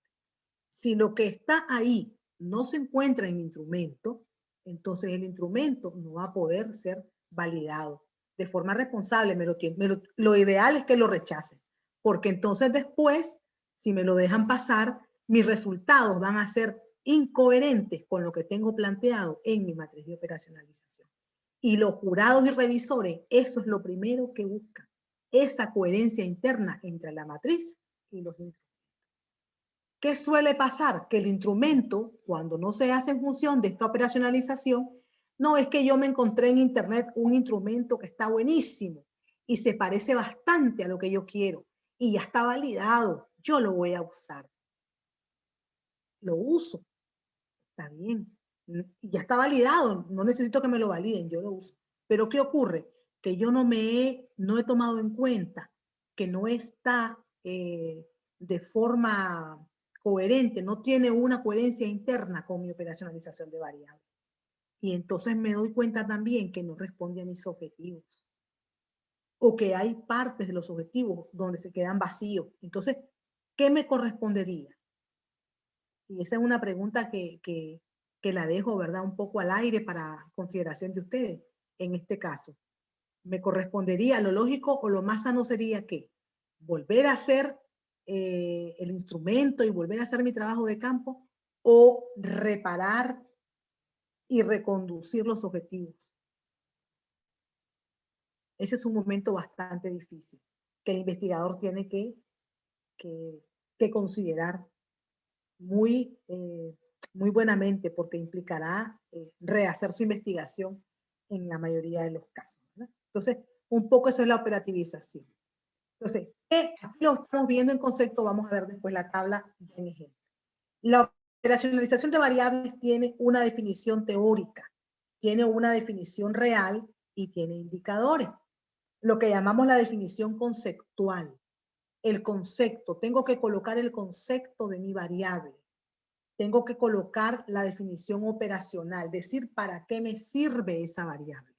Si lo que está ahí no se encuentra en mi instrumento, entonces el instrumento no va a poder ser validado de forma responsable. Lo ideal es que lo rechacen, porque entonces después, si me lo dejan pasar, mis resultados van a ser incoherentes con lo que tengo planteado en mi matriz de operacionalización. Y los jurados y revisores, eso es lo primero que buscan, esa coherencia interna entre la matriz y los instrumentos. ¿Qué suele pasar? Que el instrumento, cuando no se hace en función de esta operacionalización, no es que yo me encontré en internet un instrumento que está buenísimo y se parece bastante a lo que yo quiero y ya está validado, yo lo voy a usar. Lo uso, está bien, ya está validado, no necesito que me lo validen, yo lo uso. Pero ¿qué ocurre? Que yo no he tomado en cuenta que no está de forma coherente, no tiene una coherencia interna con mi operacionalización de variables. Y entonces me doy cuenta también que no responde a mis objetivos. O que hay partes de los objetivos donde se quedan vacíos. Entonces, ¿qué me correspondería? Y esa es una pregunta que la dejo, ¿verdad? Un poco al aire para consideración de ustedes. En este caso, me correspondería, lo lógico o lo más sano sería que volver a hacer el instrumento y volver a hacer mi trabajo de campo o reparar y reconducir los objetivos. Ese es un momento bastante difícil que el investigador tiene que considerar muy buenamente, porque implicará rehacer su investigación en la mayoría de los casos, ¿verdad? Entonces, un poco eso es la operativización. Entonces, aquí lo estamos viendo en concepto, vamos a ver después la tabla en ejemplo. La operacionalización de variables tiene una definición teórica, tiene una definición real y tiene indicadores. Lo que llamamos la definición conceptual. El concepto, tengo que colocar el concepto de mi variable. Tengo que colocar la definición operacional, decir para qué me sirve esa variable.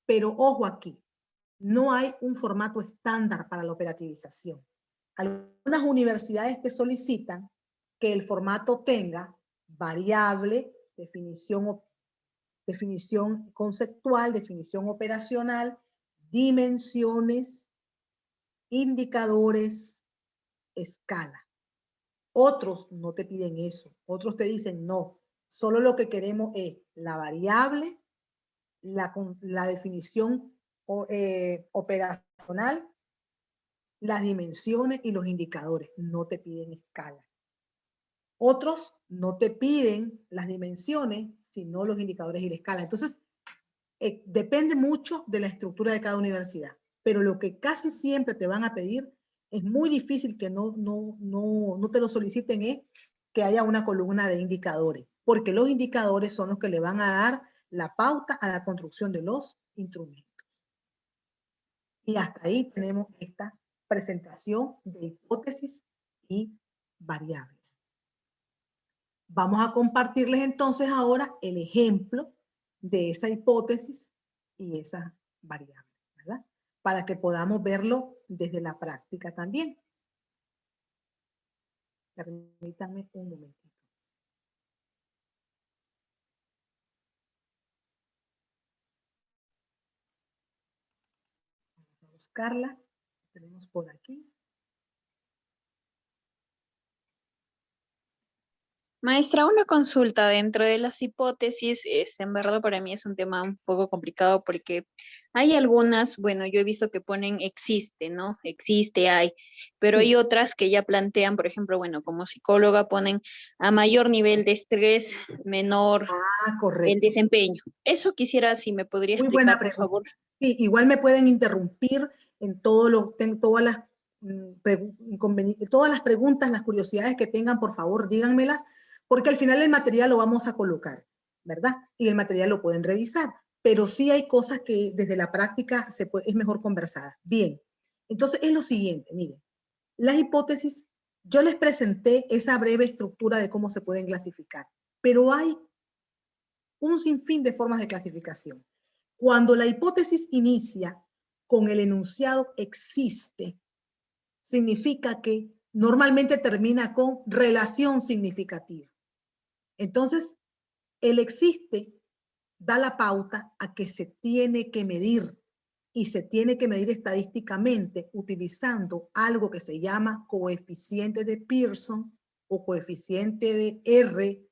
Pero ojo aquí, no hay un formato estándar para la operativización. Algunas universidades te solicitan que el formato tenga variable, definición conceptual, definición operacional, dimensiones, indicadores, escala. Otros no te piden eso. Otros te dicen no. Solo lo que queremos es la variable, la definición operacional, las dimensiones y los indicadores. No te piden escala. Otros no te piden las dimensiones, sino los indicadores y la escala. Entonces, depende mucho de la estructura de cada universidad. Pero lo que casi siempre te van a pedir, es muy difícil que no te lo soliciten, es que haya una columna de indicadores, porque los indicadores son los que le van a dar la pauta a la construcción de los instrumentos. Y hasta ahí tenemos esta presentación de hipótesis y variables. Vamos a compartirles entonces ahora el ejemplo de esa hipótesis y esa variable, ¿verdad? Para que podamos verlo desde la práctica también. Permítanme un momentito. Vamos a buscarla. La tenemos por aquí. Maestra, una consulta dentro de las hipótesis, en verdad para mí es un tema un poco complicado porque hay algunas, bueno, yo he visto que ponen existe, ¿no? Existe, hay, pero hay otras que ya plantean, por ejemplo, bueno, como psicóloga ponen a mayor nivel de estrés, menor el desempeño. Eso quisiera, si me podría explicar, por favor. Sí, igual me pueden interrumpir en todas las preguntas, las curiosidades que tengan, por favor, díganmelas, porque al final el material lo vamos a colocar, ¿verdad? Y el material lo pueden revisar, pero sí hay cosas que desde la práctica es mejor conversar. Bien, entonces es lo siguiente, miren, las hipótesis Yo les presenté esa breve estructura de cómo se pueden clasificar, pero hay un sinfín de formas de clasificación. Cuando la hipótesis inicia con el enunciado existe, significa que normalmente termina con relación significativa. Entonces, el existe da la pauta a que se tiene que medir, y se tiene que medir estadísticamente utilizando algo que se llama coeficiente de Pearson o coeficiente de R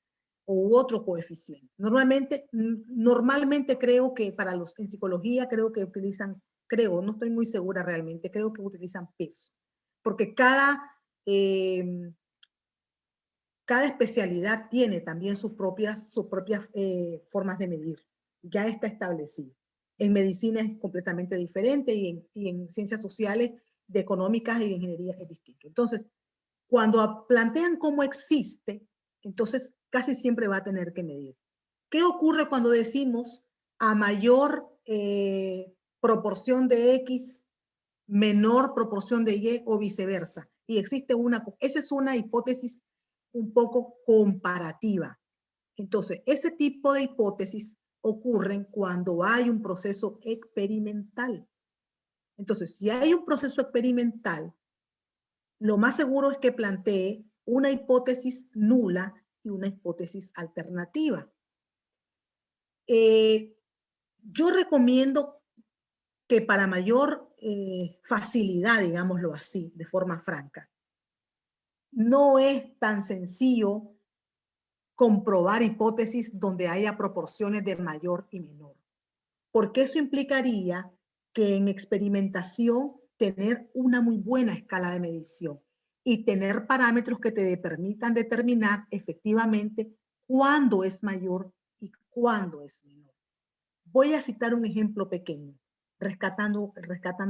u otro coeficiente. Normalmente creo que para los en psicología creo que utilizan, no estoy muy segura realmente, creo que utilizan Pearson, porque cada especialidad tiene también sus propias formas de medir. Ya está establecido. En medicina es completamente diferente y en ciencias sociales, de económicas y de ingeniería es distinto. Entonces, cuando plantean cómo existe, entonces casi siempre va a tener que medir. ¿Qué ocurre cuando decimos a mayor proporción de X, menor proporción de Y o viceversa? Y existe esa es una hipótesis un poco comparativa. Entonces, ese tipo de hipótesis ocurren cuando hay un proceso experimental. Entonces, si hay un proceso experimental, lo más seguro es que plantee una hipótesis nula y una hipótesis alternativa. Yo recomiendo que para mayor facilidad, digámoslo así, de forma franca, no es tan sencillo comprobar hipótesis donde haya proporciones de mayor y menor, porque eso implicaría que en experimentación tener una muy buena escala de medición y tener parámetros que te permitan determinar efectivamente cuándo es mayor y cuándo es menor. Voy a citar un ejemplo pequeño, rescatando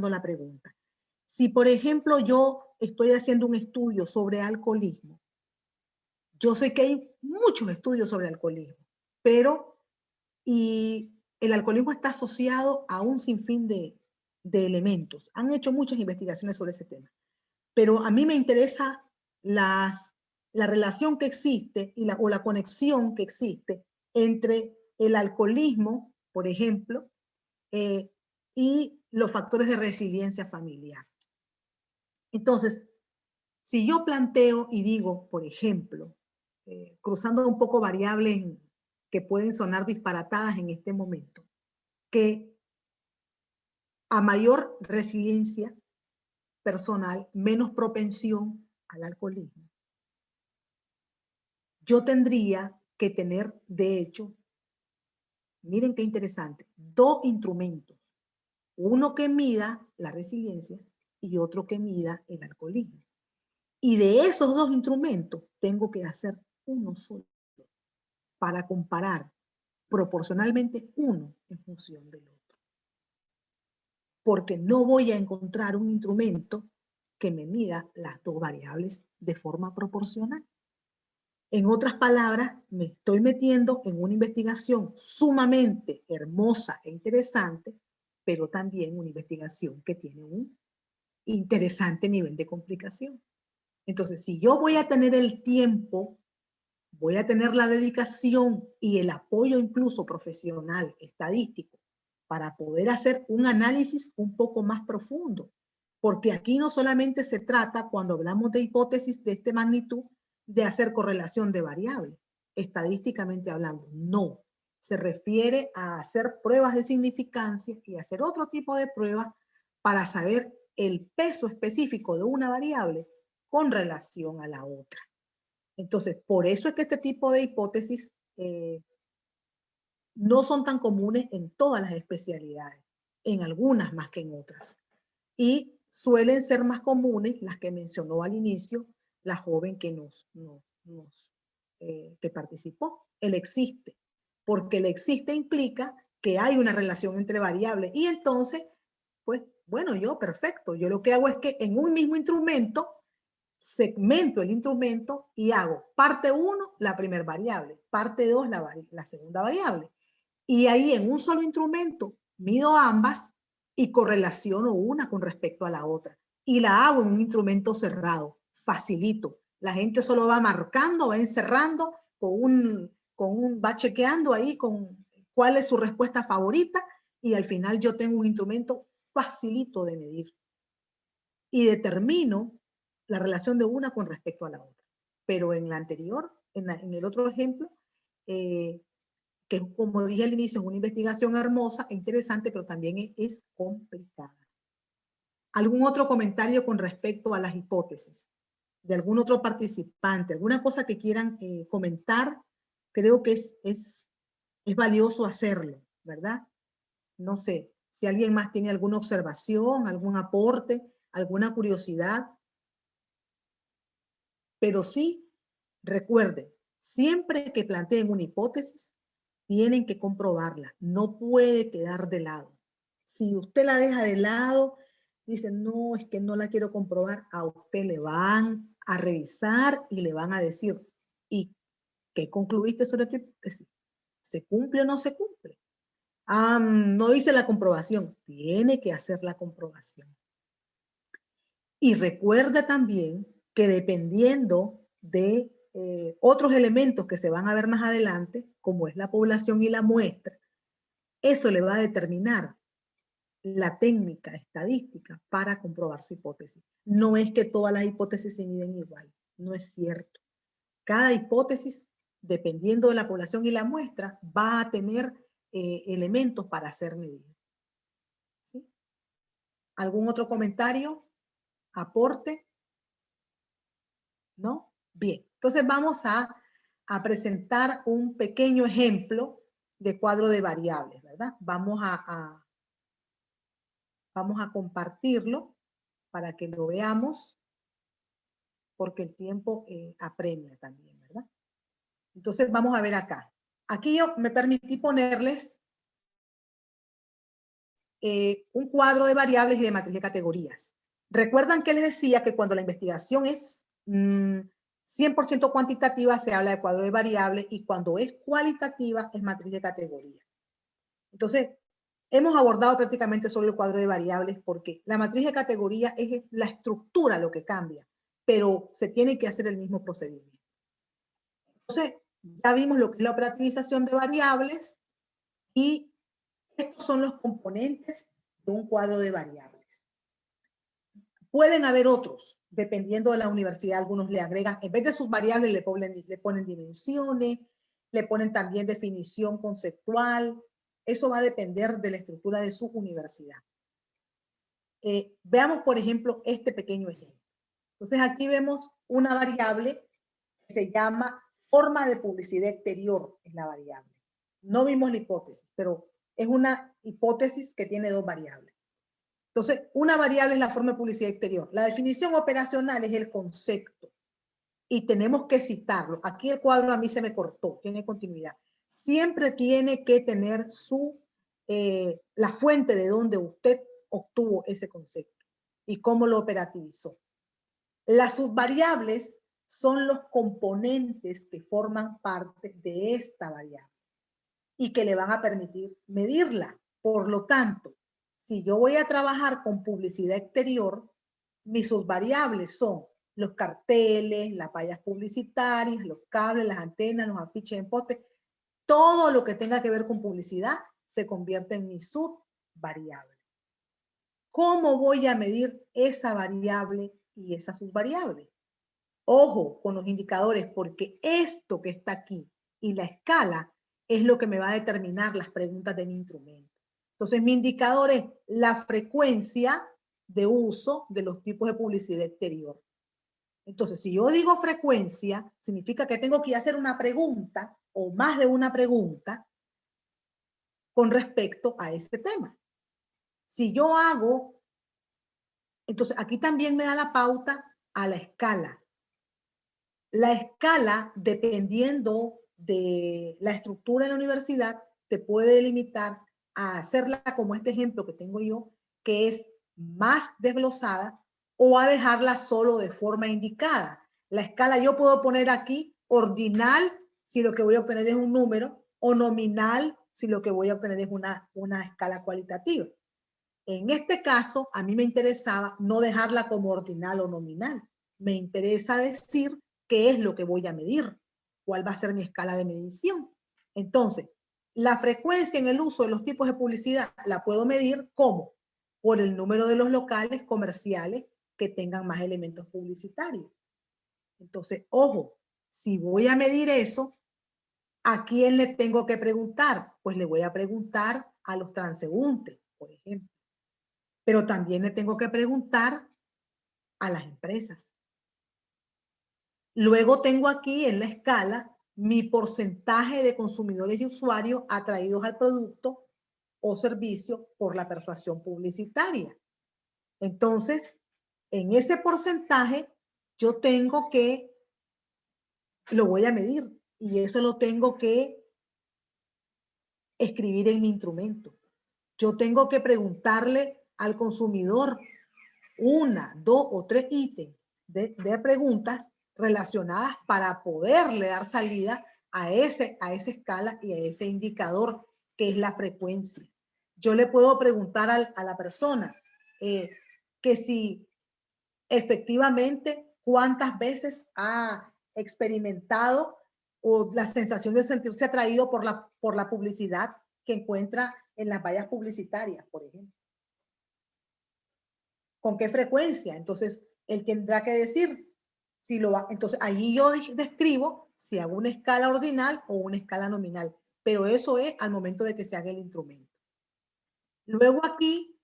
la pregunta. Si, por ejemplo, yo estoy haciendo un estudio sobre alcoholismo, yo sé que hay muchos estudios sobre alcoholismo, pero el alcoholismo está asociado a un sinfín de elementos. Han hecho muchas investigaciones sobre ese tema, pero a mí me interesa la relación que existe o la conexión que existe entre el alcoholismo, por ejemplo, y los factores de resiliencia familiar. Entonces, si yo planteo y digo, por ejemplo, cruzando un poco variables que pueden sonar disparatadas en este momento, que a mayor resiliencia personal, menos propensión al alcoholismo. Yo tendría que tener, de hecho, miren qué interesante, 2 instrumentos. Uno que mida la resiliencia y otro que mida el alcoholismo. Y de esos 2 instrumentos tengo que hacer uno solo para comparar proporcionalmente uno en función del otro. Porque no voy a encontrar un instrumento que me mida las 2 variables de forma proporcional. En otras palabras, me estoy metiendo en una investigación sumamente hermosa e interesante, pero también una investigación que tiene un interesante nivel de complicación. Entonces, si yo voy a tener el tiempo, voy a tener la dedicación y el apoyo incluso profesional, estadístico, para poder hacer un análisis un poco más profundo. Porque aquí no solamente se trata, cuando hablamos de hipótesis de esta magnitud, de hacer correlación de variables, estadísticamente hablando. No, se refiere a hacer pruebas de significancia y hacer otro tipo de pruebas para saber el peso específico de una variable con relación a la otra. Entonces, por eso es que este tipo de hipótesis no son tan comunes en todas las especialidades, en algunas más que en otras. Y suelen ser más comunes las que mencionó al inicio la joven que que participó. El existe, porque el existe implica que hay una relación entre variables y entonces, pues, bueno, perfecto. Yo lo que hago es que en un mismo instrumento segmento el instrumento y hago parte 1 la primera variable, parte 2 la segunda variable. Y ahí en un solo instrumento mido ambas y correlaciono una con respecto a la otra. Y la hago en un instrumento cerrado, facilito. La gente solo va marcando, va encerrando, va chequeando ahí con cuál es su respuesta favorita y al final yo tengo un instrumento facilito de medir y determino la relación de una con respecto a la otra. Pero en la anterior, en el otro ejemplo, que como dije al inicio, es una investigación hermosa, interesante, pero también es complicada. ¿Algún otro comentario con respecto a las hipótesis? ¿De algún otro participante? ¿Alguna cosa que quieran comentar? Creo que es valioso hacerlo, ¿verdad? No sé, si alguien más tiene alguna observación, algún aporte, alguna curiosidad. Pero sí, recuerden, siempre que planteen una hipótesis, tienen que comprobarla. No puede quedar de lado. Si usted la deja de lado, dice, no, es que no la quiero comprobar, a usted le van a revisar y le van a decir, ¿y qué concluiste sobre tu hipótesis? ¿Se cumple o no se cumple? Ah, no hice la comprobación. Tiene que hacer la comprobación. Y recuerda también que dependiendo de otros elementos que se van a ver más adelante, como es la población y la muestra, eso le va a determinar la técnica estadística para comprobar su hipótesis. No es que todas las hipótesis se miden igual, no es cierto. Cada hipótesis, dependiendo de la población y la muestra, va a tener elementos para ser medida. ¿Sí? ¿Algún otro comentario? ¿Aporte? ¿No? Bien, entonces vamos a presentar un pequeño ejemplo de cuadro de variables, ¿verdad? Vamos a compartirlo para que lo veamos, porque el tiempo apremia también, ¿verdad? Entonces vamos a ver acá. Aquí yo me permití ponerles un cuadro de variables y de matriz de categorías. Recuerdan que les decía que cuando la investigación es 100% cuantitativa se habla de cuadro de variables y cuando es cualitativa es matriz de categoría. Entonces, hemos abordado prácticamente solo el cuadro de variables porque la matriz de categoría es la estructura lo que cambia, pero se tiene que hacer el mismo procedimiento. Entonces, ya vimos lo que es la operativización de variables y estos son los componentes de un cuadro de variables. Pueden haber otros, dependiendo de la universidad, algunos le agregan, en vez de sus variables le ponen dimensiones, le ponen también definición conceptual. Eso va a depender de la estructura de su universidad. Veamos, por ejemplo, este pequeño ejemplo. Entonces aquí vemos una variable que se llama forma de publicidad exterior, es la variable. No vimos la hipótesis, pero es una hipótesis que tiene dos variables. Entonces, una variable es la forma de publicidad exterior. La definición operacional es el concepto y tenemos que citarlo. Aquí el cuadro a mí se me cortó, tiene continuidad. Siempre tiene que tener la fuente de donde usted obtuvo ese concepto y cómo lo operativizó. Las subvariables son los componentes que forman parte de esta variable y que le van a permitir medirla. Por lo tanto, si yo voy a trabajar con publicidad exterior, mis subvariables son los carteles, las vallas publicitarias, los cables, las antenas, los afiches en poste, todo lo que tenga que ver con publicidad se convierte en mi subvariable. ¿Cómo voy a medir esa variable y esa subvariable? Ojo con los indicadores, porque esto que está aquí y la escala es lo que me va a determinar las preguntas de mi instrumento. Entonces, mi indicador es la frecuencia de uso de los tipos de publicidad exterior. Entonces, si yo digo frecuencia, significa que tengo que hacer una pregunta o más de una pregunta con respecto a ese tema. Si yo hago, entonces aquí también me da la pauta a la escala. La escala, dependiendo de la estructura de la universidad, te puede limitar a hacerla como este ejemplo que tengo yo, que es más desglosada, o a dejarla solo de forma indicada. La escala yo puedo poner aquí ordinal si lo que voy a obtener es un número, o nominal si lo que voy a obtener es una escala cualitativa. En este caso, a mí me interesaba no dejarla como ordinal o nominal, me interesa decir qué es lo que voy a medir, cuál va a ser mi escala de medición. Entonces, la frecuencia en el uso de los tipos de publicidad la puedo medir ¿cómo? Por el número de los locales comerciales que tengan más elementos publicitarios. Entonces, ojo, si voy a medir eso, ¿a quién le tengo que preguntar? Pues le voy a preguntar a los transeúntes, por ejemplo. Pero también le tengo que preguntar a las empresas. Luego tengo aquí en la escala mi porcentaje de consumidores y usuarios atraídos al producto o servicio por la persuasión publicitaria. Entonces, en ese porcentaje, yo tengo que, lo voy a medir y eso lo tengo que escribir en mi instrumento. Yo tengo que preguntarle al consumidor una, dos o tres ítems de preguntas relacionadas para poderle dar salida a esa escala y a ese indicador que es la frecuencia. Yo le puedo preguntar a la persona que si efectivamente cuántas veces ha experimentado o la sensación de sentirse atraído por la publicidad que encuentra en las vallas publicitarias, por ejemplo. ¿Con qué frecuencia? Entonces, él tendrá que decir si lo va. Entonces, ahí yo describo si hago una escala ordinal o una escala nominal, pero eso es al momento de que se haga el instrumento. Luego aquí,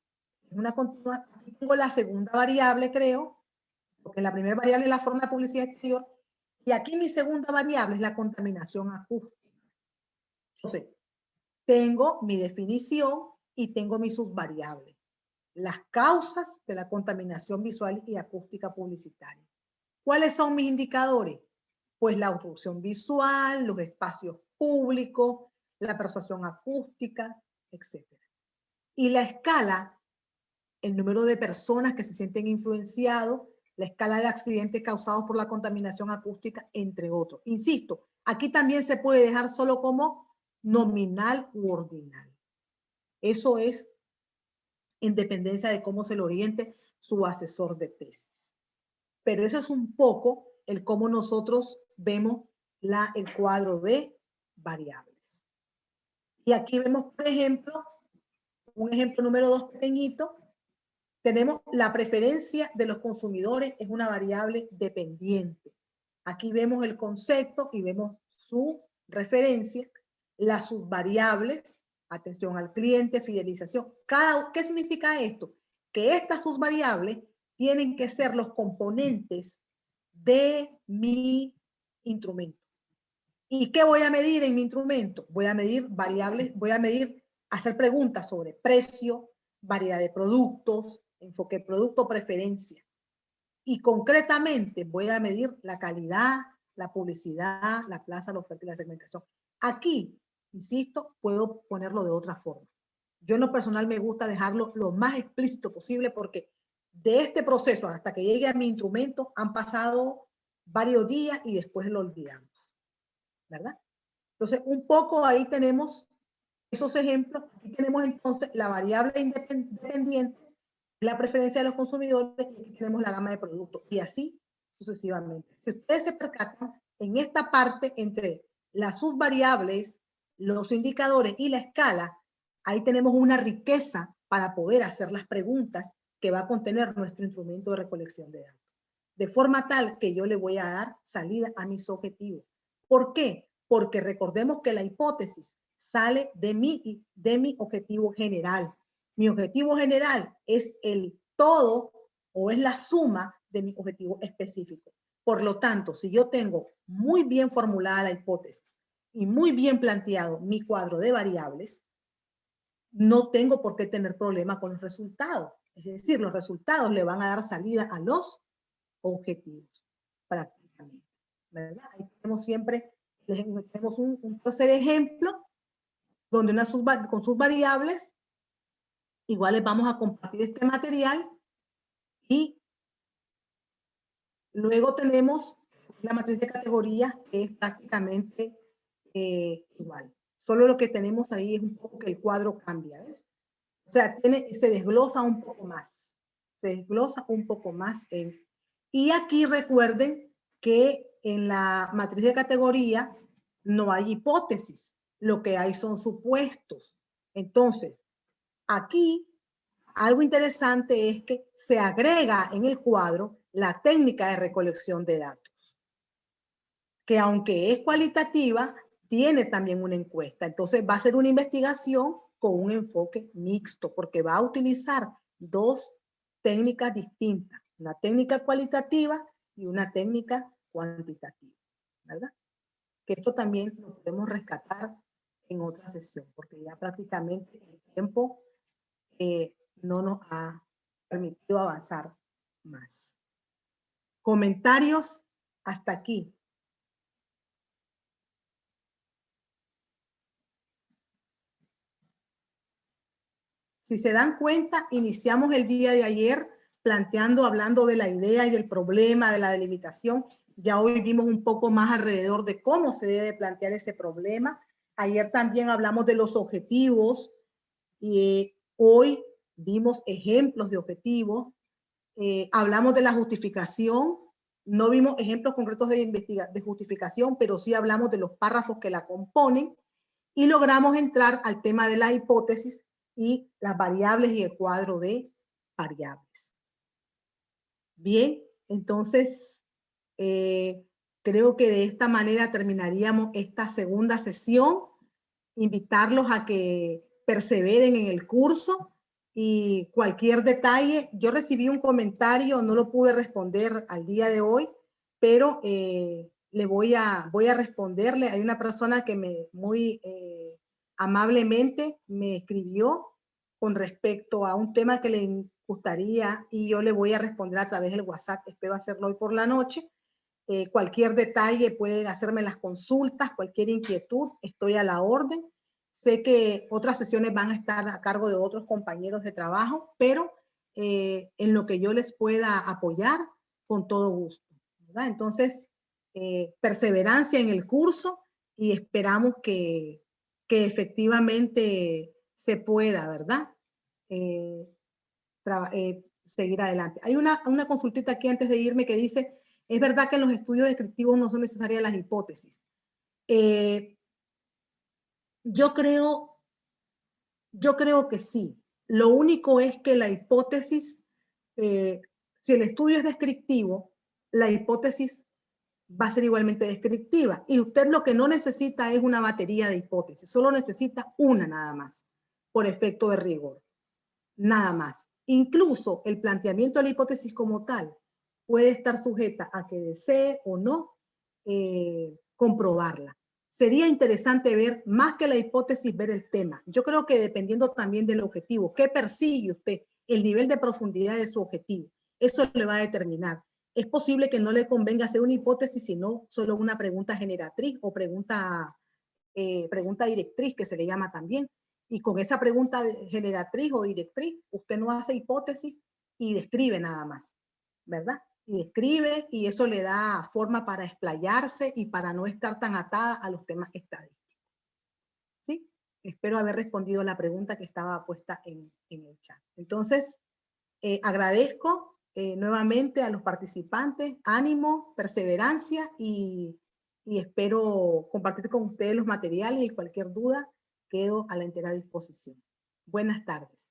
una continuación, aquí tengo la segunda variable, creo, porque la primera variable es la forma de publicidad exterior, y aquí mi segunda variable es la contaminación acústica. Entonces, tengo mi definición y tengo mi subvariable. Las causas de la contaminación visual y acústica publicitaria. ¿Cuáles son mis indicadores? Pues la obstrucción visual, los espacios públicos, la persuasión acústica, etc. Y la escala, el número de personas que se sienten influenciados, la escala de accidentes causados por la contaminación acústica, entre otros. Insisto, aquí también se puede dejar solo como nominal u ordinal. Eso es en dependencia de cómo se le oriente su asesor de tesis. Pero eso es un poco el cómo nosotros vemos el cuadro de variables. Y aquí vemos, por ejemplo, un ejemplo número 2 pequeñito. Tenemos la preferencia de los consumidores, es una variable dependiente. Aquí vemos el concepto y vemos su referencia, las subvariables, atención al cliente, fidelización. ¿Qué significa esto? Que estas subvariables tienen que ser los componentes de mi instrumento. ¿Y qué voy a medir en mi instrumento? Voy a medir variables, hacer preguntas sobre precio, variedad de productos, enfoque producto, preferencia. Y concretamente voy a medir la calidad, la publicidad, la plaza, la oferta y la segmentación. Aquí, insisto, puedo ponerlo de otra forma. Yo en lo personal me gusta dejarlo lo más explícito posible porque de este proceso hasta que llegue a mi instrumento han pasado varios días y después lo olvidamos, ¿verdad? Entonces, un poco ahí tenemos esos ejemplos. Aquí tenemos entonces la variable independiente, la preferencia de los consumidores, y aquí tenemos la gama de productos, y así sucesivamente. Si ustedes se percatan, en esta parte entre las subvariables, los indicadores y la escala, ahí tenemos una riqueza para poder hacer las preguntas que va a contener nuestro instrumento de recolección de datos. De forma tal que yo le voy a dar salida a mis objetivos. ¿Por qué? Porque recordemos que la hipótesis sale de mi objetivo general. Mi objetivo general es el todo o es la suma de mi objetivo específico. Por lo tanto, si yo tengo muy bien formulada la hipótesis y muy bien planteado mi cuadro de variables, no tengo por qué tener problema con los resultados. Es decir, los resultados le van a dar salida a los objetivos prácticamente, ¿verdad? Ahí tenemos siempre, tenemos un tercer ejemplo donde con sus variables igual les vamos a compartir este material y luego tenemos la matriz de categorías que es prácticamente igual. Solo lo que tenemos ahí es un poco que el cuadro cambia, ¿ves? O sea, se desglosa un poco más. Se desglosa un poco más Y aquí recuerden que en la matriz de categoría no hay hipótesis, lo que hay son supuestos. Entonces, aquí algo interesante es que se agrega en el cuadro la técnica de recolección de datos, que aunque es cualitativa, tiene también una encuesta. Entonces va a ser una investigación con un enfoque mixto, porque va a utilizar dos técnicas distintas, una técnica cualitativa y una técnica cuantitativa, ¿verdad? Que esto también lo podemos rescatar en otra sesión, porque ya prácticamente el tiempo no nos ha permitido avanzar más. Comentarios hasta aquí. Si se dan cuenta, iniciamos el día de ayer hablando de la idea y del problema, de la delimitación. Ya hoy vimos un poco más alrededor de cómo se debe plantear ese problema. Ayer también hablamos de los objetivos y hoy vimos ejemplos de objetivos. Hablamos de la justificación. No vimos ejemplos concretos de justificación, pero sí hablamos de los párrafos que la componen y logramos entrar al tema de la hipótesis y las variables y el cuadro de variables. Bien, entonces creo que de esta manera terminaríamos esta segunda sesión. Invitarlos a que perseveren en el curso y cualquier detalle. Yo recibí un comentario, no lo pude responder al día de hoy, pero voy a responderle. Hay una persona que muy amablemente me escribió con respecto a un tema que le gustaría y yo le voy a responder a través del WhatsApp. Espero hacerlo hoy por la noche. Cualquier detalle pueden hacerme las consultas, cualquier inquietud, estoy a la orden. Sé que otras sesiones van a estar a cargo de otros compañeros de trabajo, pero en lo que yo les pueda apoyar, con todo gusto, ¿verdad? Entonces, perseverancia en el curso y esperamos que efectivamente se pueda, ¿verdad? Seguir adelante. Hay una consultita aquí antes de irme que dice, ¿es verdad que en los estudios descriptivos no son necesarias las hipótesis? Yo creo que sí. Lo único es que la hipótesis, si el estudio es descriptivo, la hipótesis va a ser igualmente descriptiva. Y usted lo que no necesita es una batería de hipótesis, solo necesita una nada más, por efecto de rigor. Nada más. Incluso el planteamiento de la hipótesis como tal puede estar sujeta a que desee o no comprobarla. Sería interesante ver, más que la hipótesis, ver el tema. Yo creo que dependiendo también del objetivo, ¿qué persigue usted? El nivel de profundidad de su objetivo. Eso le va a determinar. Es posible que no le convenga hacer una hipótesis, sino solo una pregunta generatriz o pregunta directriz, que se le llama también. Y con esa pregunta generatriz o directriz, usted no hace hipótesis y describe nada más, ¿verdad? Y describe y eso le da forma para explayarse y para no estar tan atada a los temas estadísticos. ¿Sí? Espero haber respondido la pregunta que estaba puesta en el chat. Entonces, agradezco nuevamente a los participantes, ánimo, perseverancia y espero compartir con ustedes los materiales y cualquier duda quedo a la entera disposición. Buenas tardes.